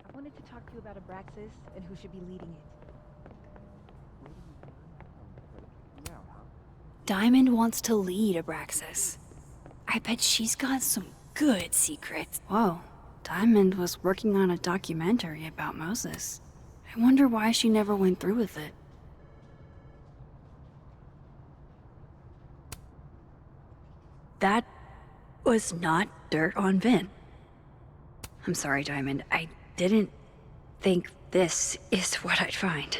I wanted to talk to you about Abraxas and who should be leading it. Diamond wants to lead Abraxas. I bet she's got some good secrets. Whoa, Diamond was working on a documentary about Moses. I wonder why she never went through with it. That was not dirt on Vin. I'm sorry, Diamond. I didn't think this is what I'd find.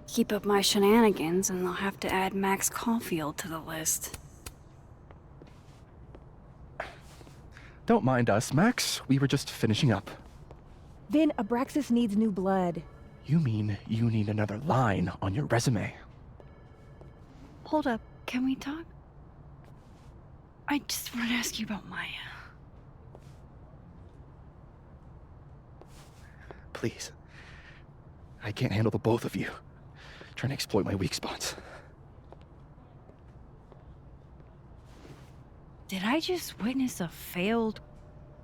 Keep up my shenanigans and they'll have to add Max Caulfield to the list. Don't mind us, Max. We were just finishing up. Vin, Abraxas needs new blood. You mean you need another line on your resume? Hold up, can we talk? I just want to ask you about Maya. Please. I can't handle the both of you. Trying to exploit my weak spots. Did I just witness a failed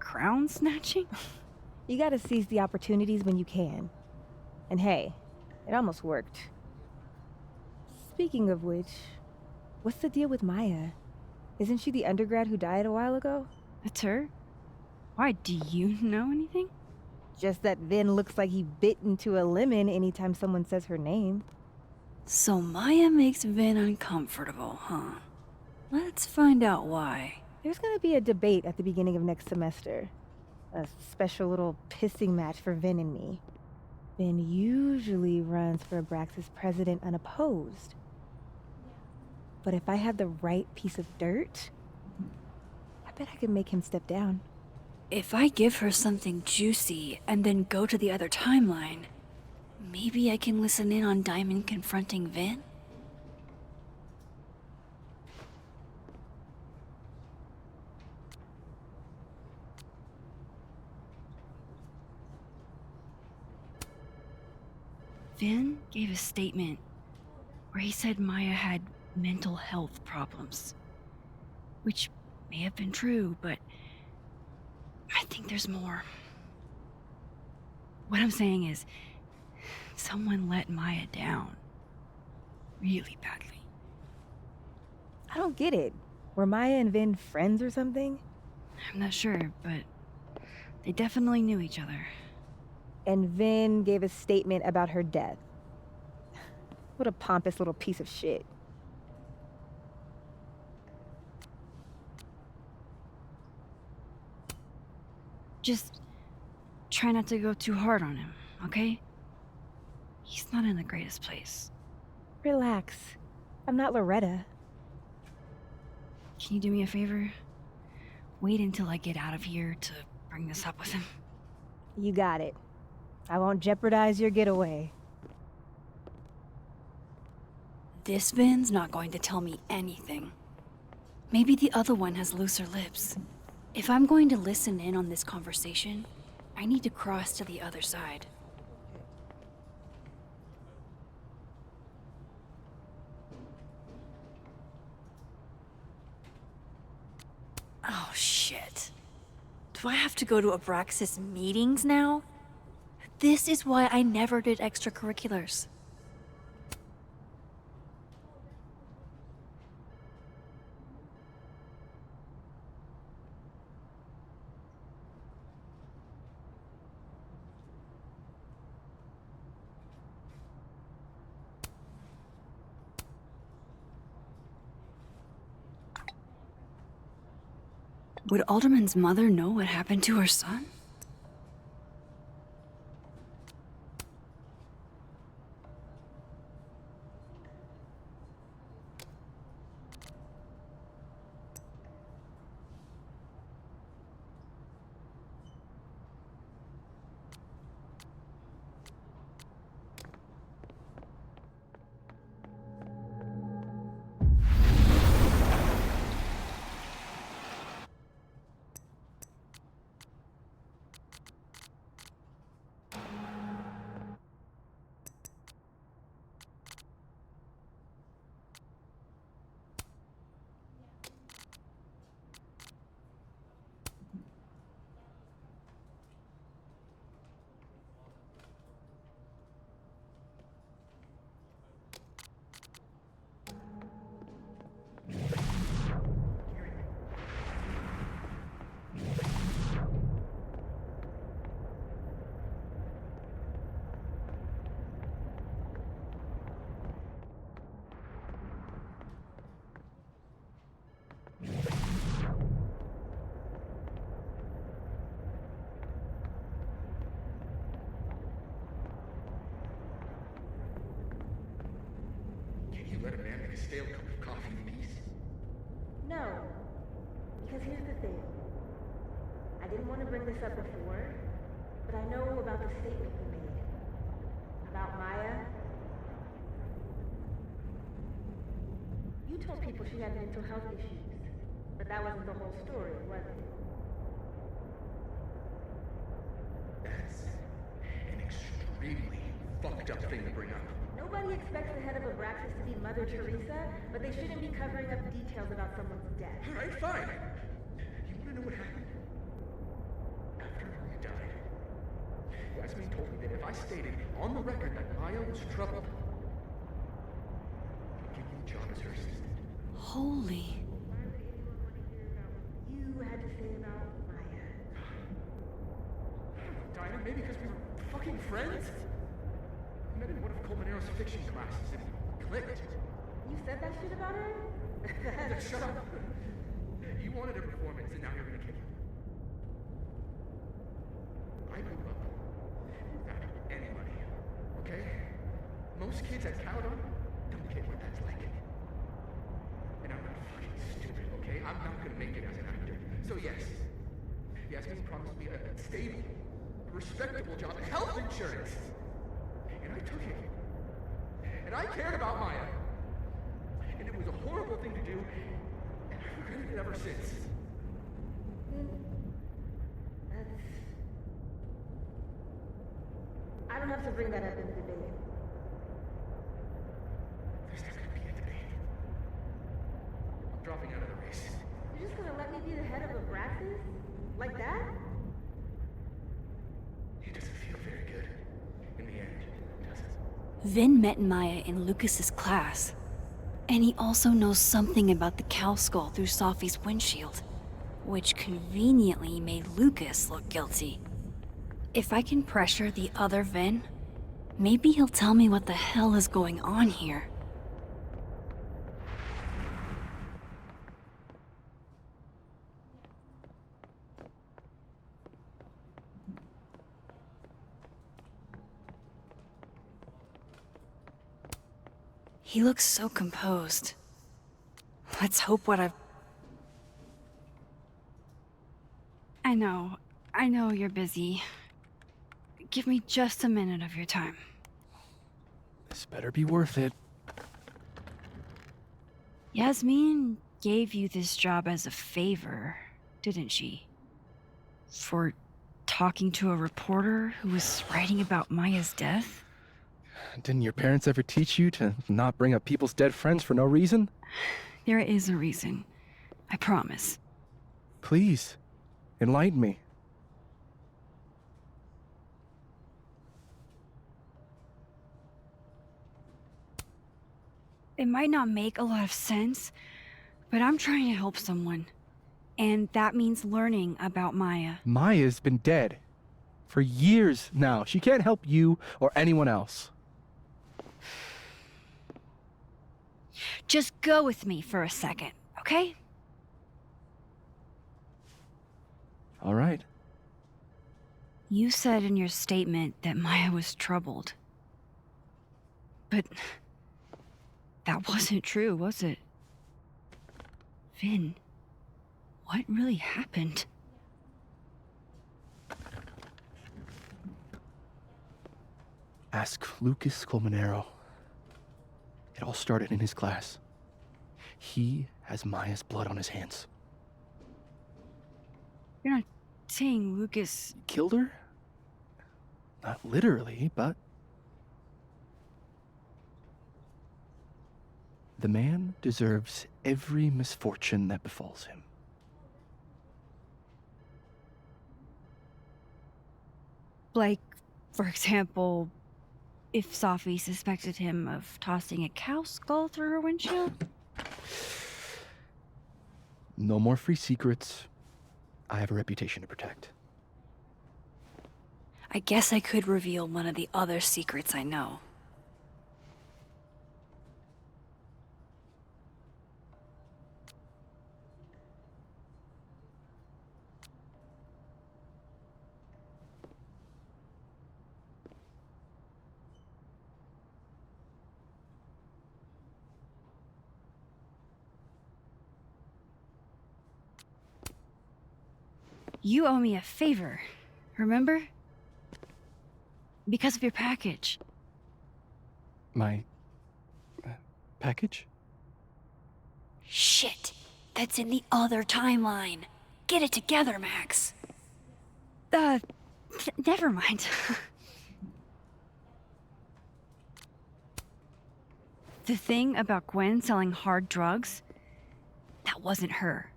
crown snatching? You gotta seize the opportunities when you can. And hey, it almost worked. Speaking of which, what's the deal with Maya? Isn't she the undergrad who died a while ago? That's her? Why, do you know anything? Just that Vin looks like he bit into a lemon anytime someone says her name. So Maya makes Vin uncomfortable, huh? Let's find out why. There's gonna be a debate at the beginning of next semester. A special little pissing match for Vin and me. Vin usually runs for Abraxas president unopposed. But if I have the right piece of dirt, I bet I could make him step down. If I give her something juicy and then go to the other timeline, maybe I can listen in on Diamond confronting Vin? Vin gave a statement where he said Maya had mental health problems. Which may have been true, but I think there's more. What I'm saying is, someone let Maya down. Really badly. I don't get it. Were Maya and Vin friends or something? I'm not sure, but they definitely knew each other. And Vin gave a statement about her death. What a pompous little piece of shit. Just try not to go too hard on him, okay? He's not in the greatest place. Relax. I'm not Loretta. Can you do me a favor? Wait until I get out of here to bring this up with him. You got it. I won't jeopardize your getaway. This Vin's not going to tell me anything. Maybe the other one has looser lips. If I'm going to listen in on this conversation, I need to cross to the other side. Oh, shit. Do I have to go to Abraxas meetings now? This is why I never did extracurriculars. Would Alderman's mother know what happened to her son? Let a man make a stale cup of coffee in peace? No. Because here's the thing. I didn't want to bring this up before, but I know about the statement you made. About Maya. You told people she had mental health issues, but that wasn't the whole story, was it? That's an extremely fucked up thing to bring up. Nobody expects the head of Abraxas to be Mother Teresa, but they shouldn't be covering up details about someone's death. All right, fine. You want to know what happened? After Maria died, Yasmin told me that if I stated on the record that Maya was troubled, she'd give me the job as her assistant. Holy. You had to say about Maya. Dinah, maybe because we were fucking friends? I met in one of Colmenaro's fiction classes and it clicked. You said that shit about her? Shut up. You wanted a performance and now you're gonna kick it. I grew up without any money, okay? Most kids at Caledon don't get what that's like. And I'm not fucking stupid, okay? I'm not gonna make it as an actor. So yes, Yasmin promised me a stable, respectable job, health insurance. And I took it. And I cared about Maya. And it was a horrible thing to do, and I've regretted it ever since. I don't have to bring that up in the debate. There's not gonna be a debate. I'm dropping out of the race. You're just gonna let me be the head of Abraxas? Like that? It doesn't feel very good. Vin met Maya in Lucas's class. And he also knows something about the cow skull through Sophie's windshield, which conveniently made Lucas look guilty. If I can pressure the other Vin, maybe he'll tell me what the hell is going on here. He looks so composed. Let's hope what I know you're busy. Give me just a minute of your time. This better be worth it. Yasmin gave you this job as a favor, didn't she? For talking to a reporter who was writing about Maya's death? Didn't your parents ever teach you to not bring up people's dead friends for no reason? There is a reason. I promise. Please, enlighten me. It might not make a lot of sense, but I'm trying to help someone. And that means learning about Maya. Maya's been dead for years now. She can't help you or anyone else. Just go with me for a second, okay? All right. You said in your statement that Maya was troubled. But that wasn't true, was it? Vin, what really happened? Ask Lucas Colmenero. It all started in his class. He has Maya's blood on his hands. You're not saying Lucas Killed her? Not literally, but... The man deserves every misfortune that befalls him. Like, for example, if Sophie suspected him of tossing a cow skull through her windshield? No more free secrets. I have a reputation to protect. I guess I could reveal one of the other secrets I know. You owe me a favor, remember? Because of your package. My... package? Shit! That's in the other timeline. Get it together, Max. Never mind. The thing about Gwen selling hard drugs, that wasn't her.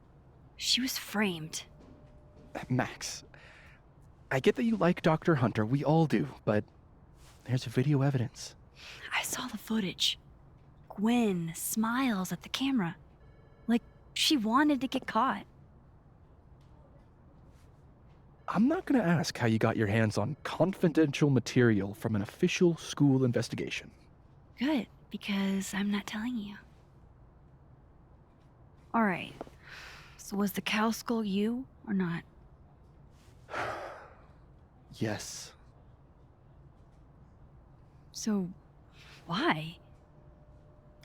She was framed. Max, I get that you like Dr. Hunter, we all do, but there's video evidence. I saw the footage. Gwen smiles at the camera, like she wanted to get caught. I'm not gonna ask how you got your hands on confidential material from an official school investigation. Good, because I'm not telling you. Alright, so was the cow skull you or not? Yes. So, why?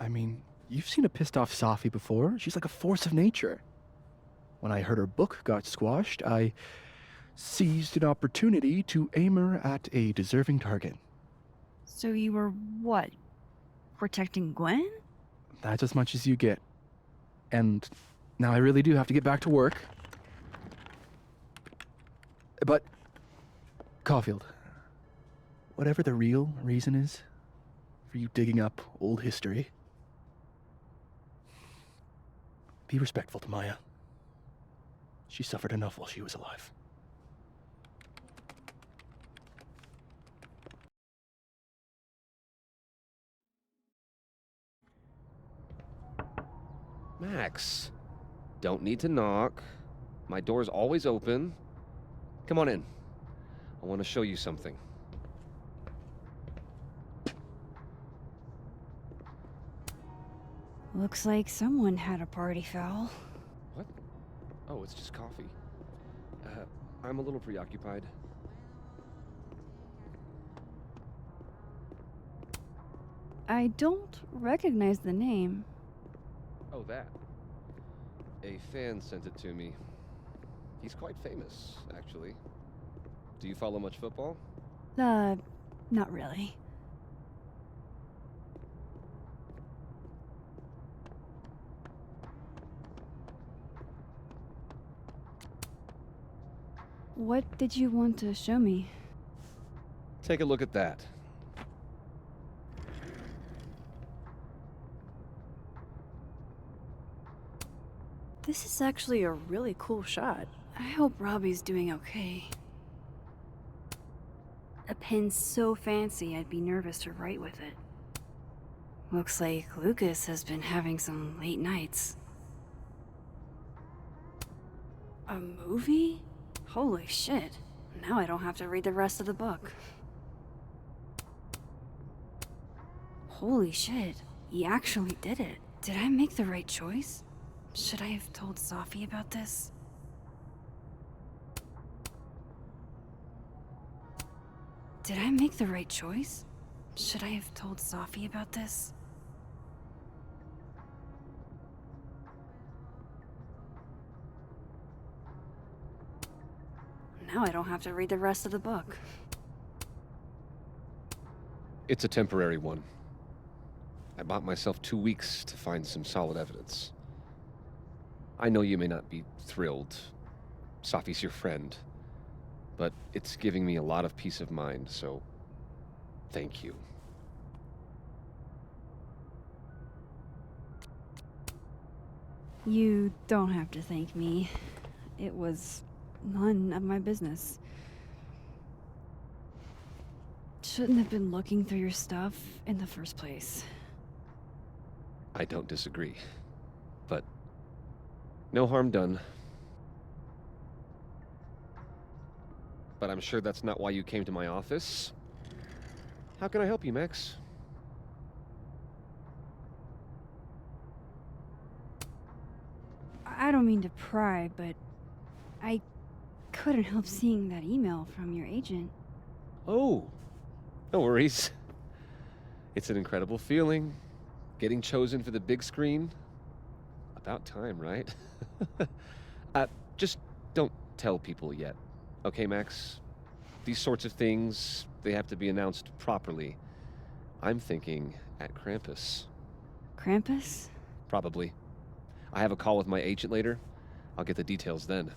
I mean, you've seen a pissed off Sophie before. She's like a force of nature. When I heard her book got squashed, I seized an opportunity to aim her at a deserving target. So you were what? Protecting Gwen? That's as much as you get. And now I really do have to get back to work. But, Caulfield, whatever the real reason is for you digging up old history, be respectful to Maya. She suffered enough while she was alive. Max, don't need to knock. My door's always open. Come on in. I want to show you something. Looks like someone had a party foul. What? Oh, it's just coffee. I'm a little preoccupied. I don't recognize the name. Oh, that. A fan sent it to me. He's quite famous, actually. Do you follow much football? Not really. What did you want to show me? Take a look at that. This is actually a really cool shot. I hope Robbie's doing okay. A pen so fancy I'd be nervous to write with it. Looks like Lucas has been having some late nights. A movie? Holy shit. Now I don't have to read the rest of the book. Holy shit. He actually did it. Did I make the right choice? Should I have told Sophie about this? Did I make the right choice? Should I have told Sophie about this? Now I don't have to read the rest of the book. It's a temporary one. I bought myself 2 weeks to find some solid evidence. I know you may not be thrilled. Sophie's your friend. But it's giving me a lot of peace of mind, so thank you. You don't have to thank me. It was none of my business. Shouldn't have been looking through your stuff in the first place. I don't disagree. But no harm done. But I'm sure that's not why you came to my office. How can I help you, Max? I don't mean to pry, but I couldn't help seeing that email from your agent. Oh, no worries. It's an incredible feeling. Getting chosen for the big screen. About time, right? Just don't tell people yet. Okay, Max? These sorts of things, they have to be announced properly. I'm thinking at Krampus. Krampus? Probably. I have a call with my agent later. I'll get the details then.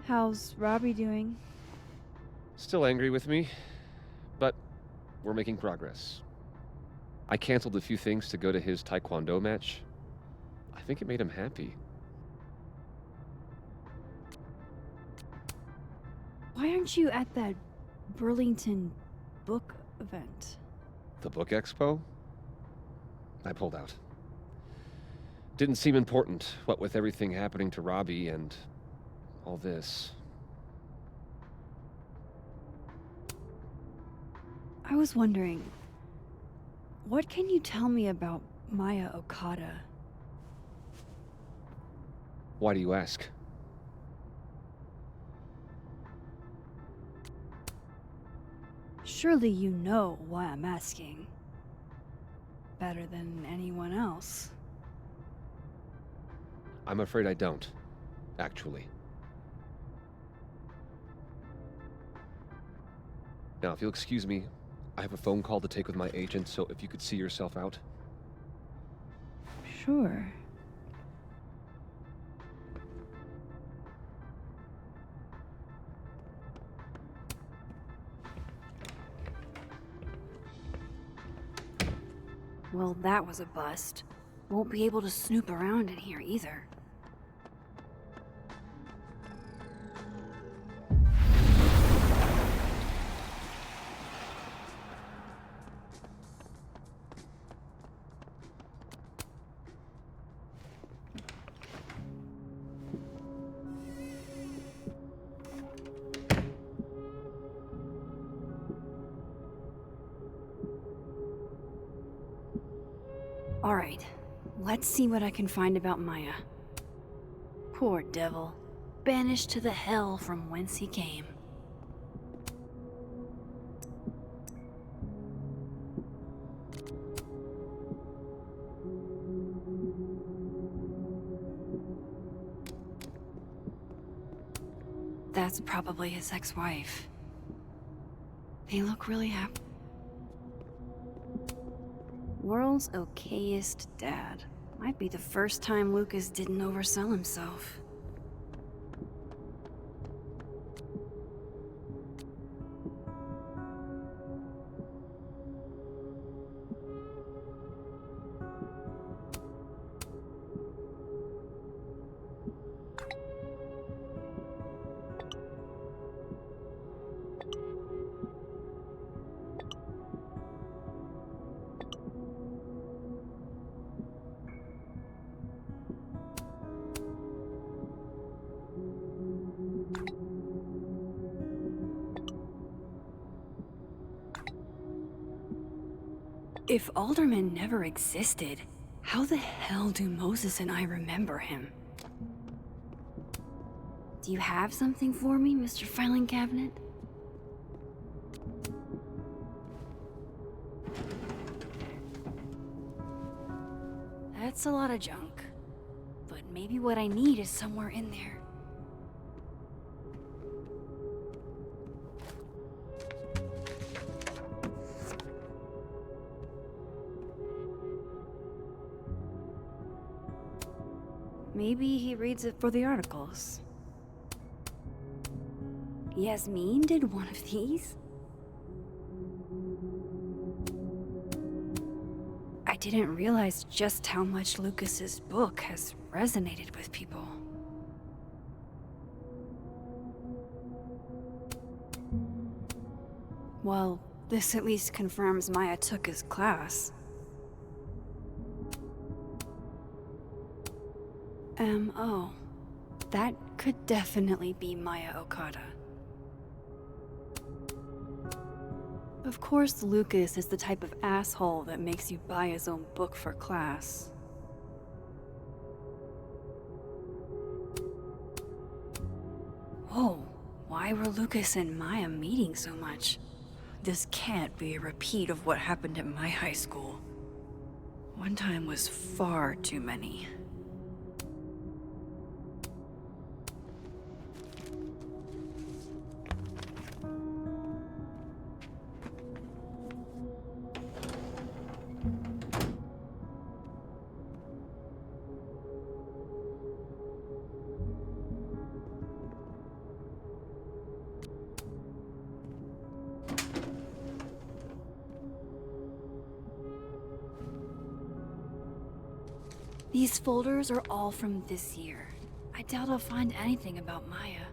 How's Robbie doing? Still angry with me, but we're making progress. I canceled a few things to go to his taekwondo match. I think it made him happy. Why aren't you at that Burlington book event? The book expo? I pulled out. Didn't seem important, what with everything happening to Robbie and all this. I was wondering, what can you tell me about Maya Okada? Why do you ask? Surely you know why I'm asking. Better than anyone else. I'm afraid I don't, actually. Now, if you'll excuse me, I have a phone call to take with my agent, so if you could see yourself out. Sure. Well, that was a bust. Won't be able to snoop around in here either. Alright, let's see what I can find about Maya. Poor devil. Banished to the hell from whence he came. That's probably his ex-wife. They look really happy. World's okayest dad. Might be the first time Lucas didn't oversell himself. If Alderman never existed, how the hell do Moses and I remember him? Do you have something for me, Mr. Filing Cabinet? That's a lot of junk. But maybe what I need is somewhere in there. Maybe he reads it for the articles. Yasmin did one of these? I didn't realize just how much Lucas's book has resonated with people. Well, this at least confirms Maya took his class. M.O. That could definitely be Maya Okada. Of course, Lucas is the type of asshole that makes you buy his own book for class. Whoa, why were Lucas and Maya meeting so much? This can't be a repeat of what happened at my high school. One time was far too many. These folders are all from this year. I doubt I'll find anything about Maya.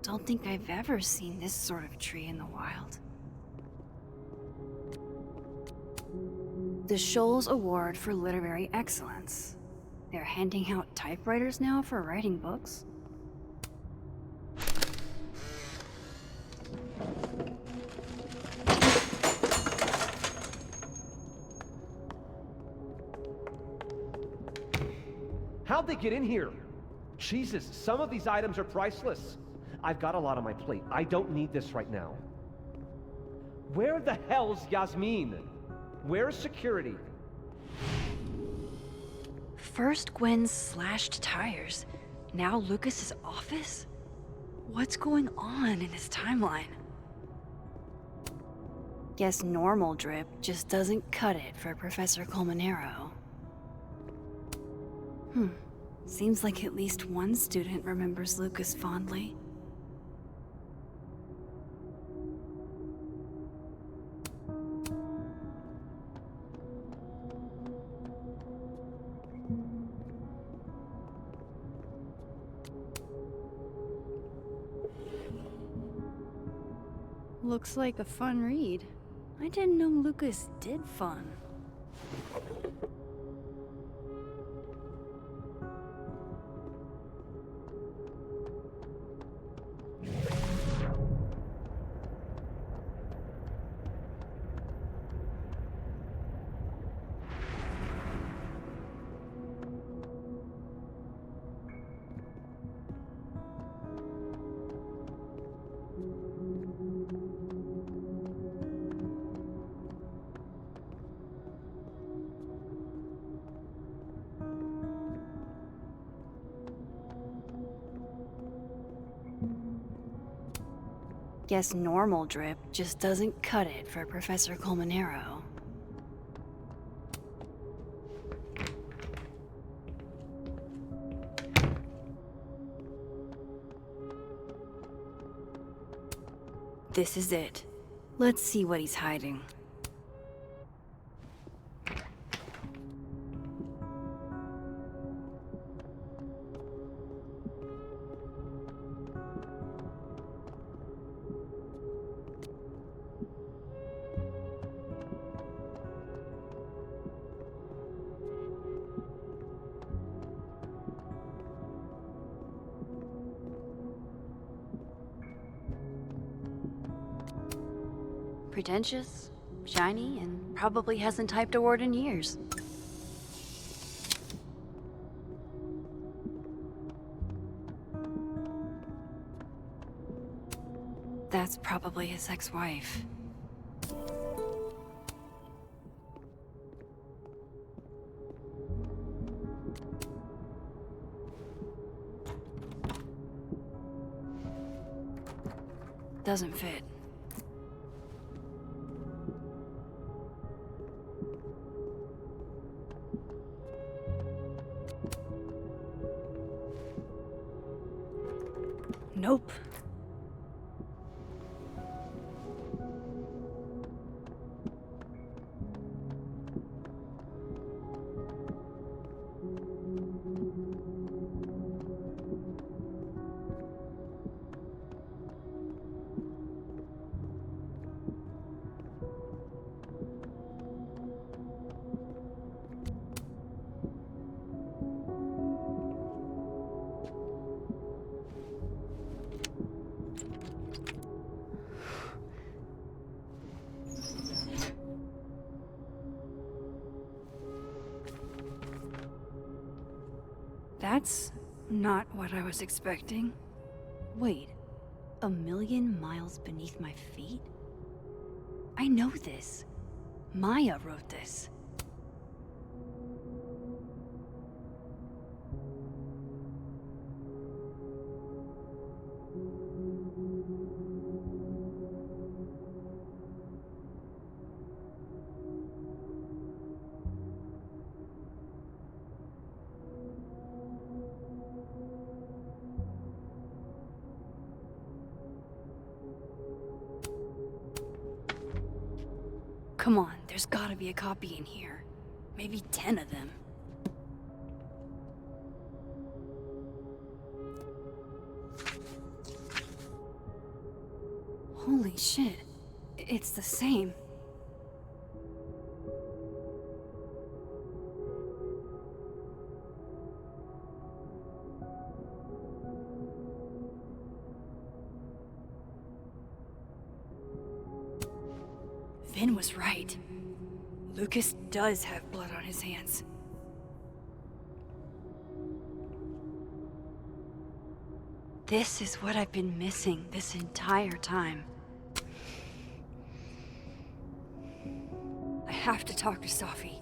Don't think I've ever seen this sort of tree in the wild. The Shoals Award for Literary Excellence. They're handing out typewriters now for writing books. How'd they get in here? Jesus, some of these items are priceless. I've got a lot on my plate. I don't need this right now. Where the hell's Yasmin? Where's security? First Gwen's slashed tires, now Lucas's office? What's going on in his timeline? Guess normal drip just doesn't cut it for Professor Colmenero. Seems like at least one student remembers Lucas fondly. Looks like a fun read. I didn't know Lucas did fun. Guess normal drip just doesn't cut it for Professor Colmenero. This is it. Let's see what he's hiding. Pretentious, shiny, and probably hasn't typed a word in years. That's probably his ex-wife. Doesn't fit. Nope. That's not what I was expecting. Wait, 1,000,000 miles beneath my feet? I know this. Maya wrote this. Come on, there's gotta be a copy in here. Maybe 10 of them. Holy shit, it's the same. Vin was right. Lucas does have blood on his hands. This is what I've been missing this entire time. I have to talk to Safi.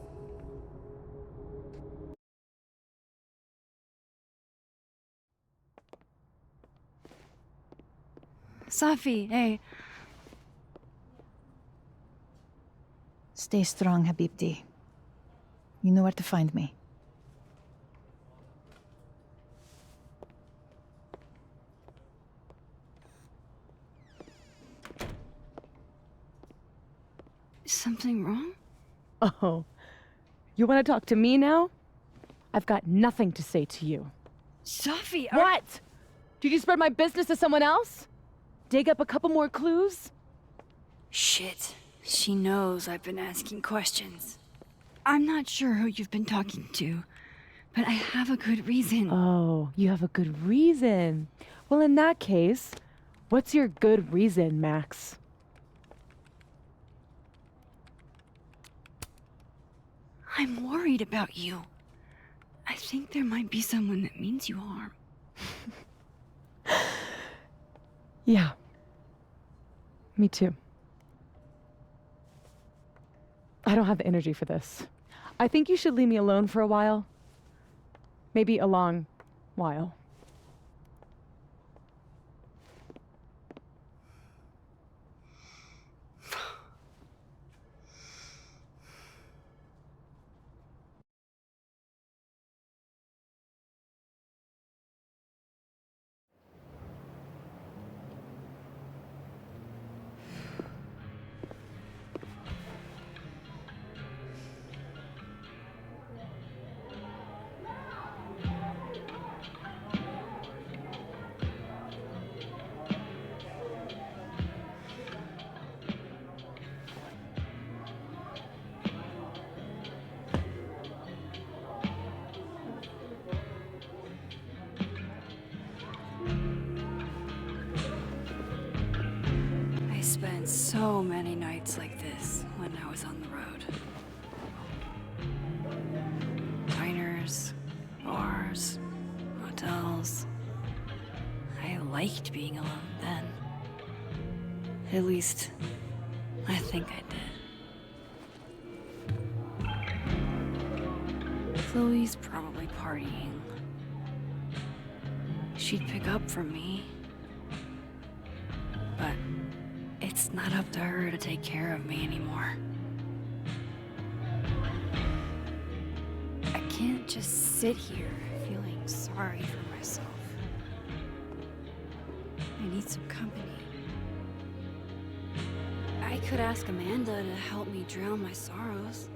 Safi, hey. Stay strong, Habibti. You know where to find me. Is something wrong? Oh, you want to talk to me now? I've got nothing to say to you. Safi, What? Did you spread my business to someone else? Dig up a couple more clues? Shit. She knows I've been asking questions. I'm not sure who you've been talking to, but I have a good reason. Oh, you have a good reason. Well, in that case, what's your good reason, Max? I'm worried about you. I think there might be someone that means you harm. Yeah. Me too. I don't have the energy for this. I think you should leave me alone for a while. Maybe a long while. I spent so many nights like this when I was on the road. Diners, bars, hotels. I liked being alone then. At least, I think I did. Chloe's probably partying. She'd pick up from me. But it's not up to her to take care of me anymore. I can't just sit here feeling sorry for myself. I need some company. I could ask Amanda to help me drown my sorrows.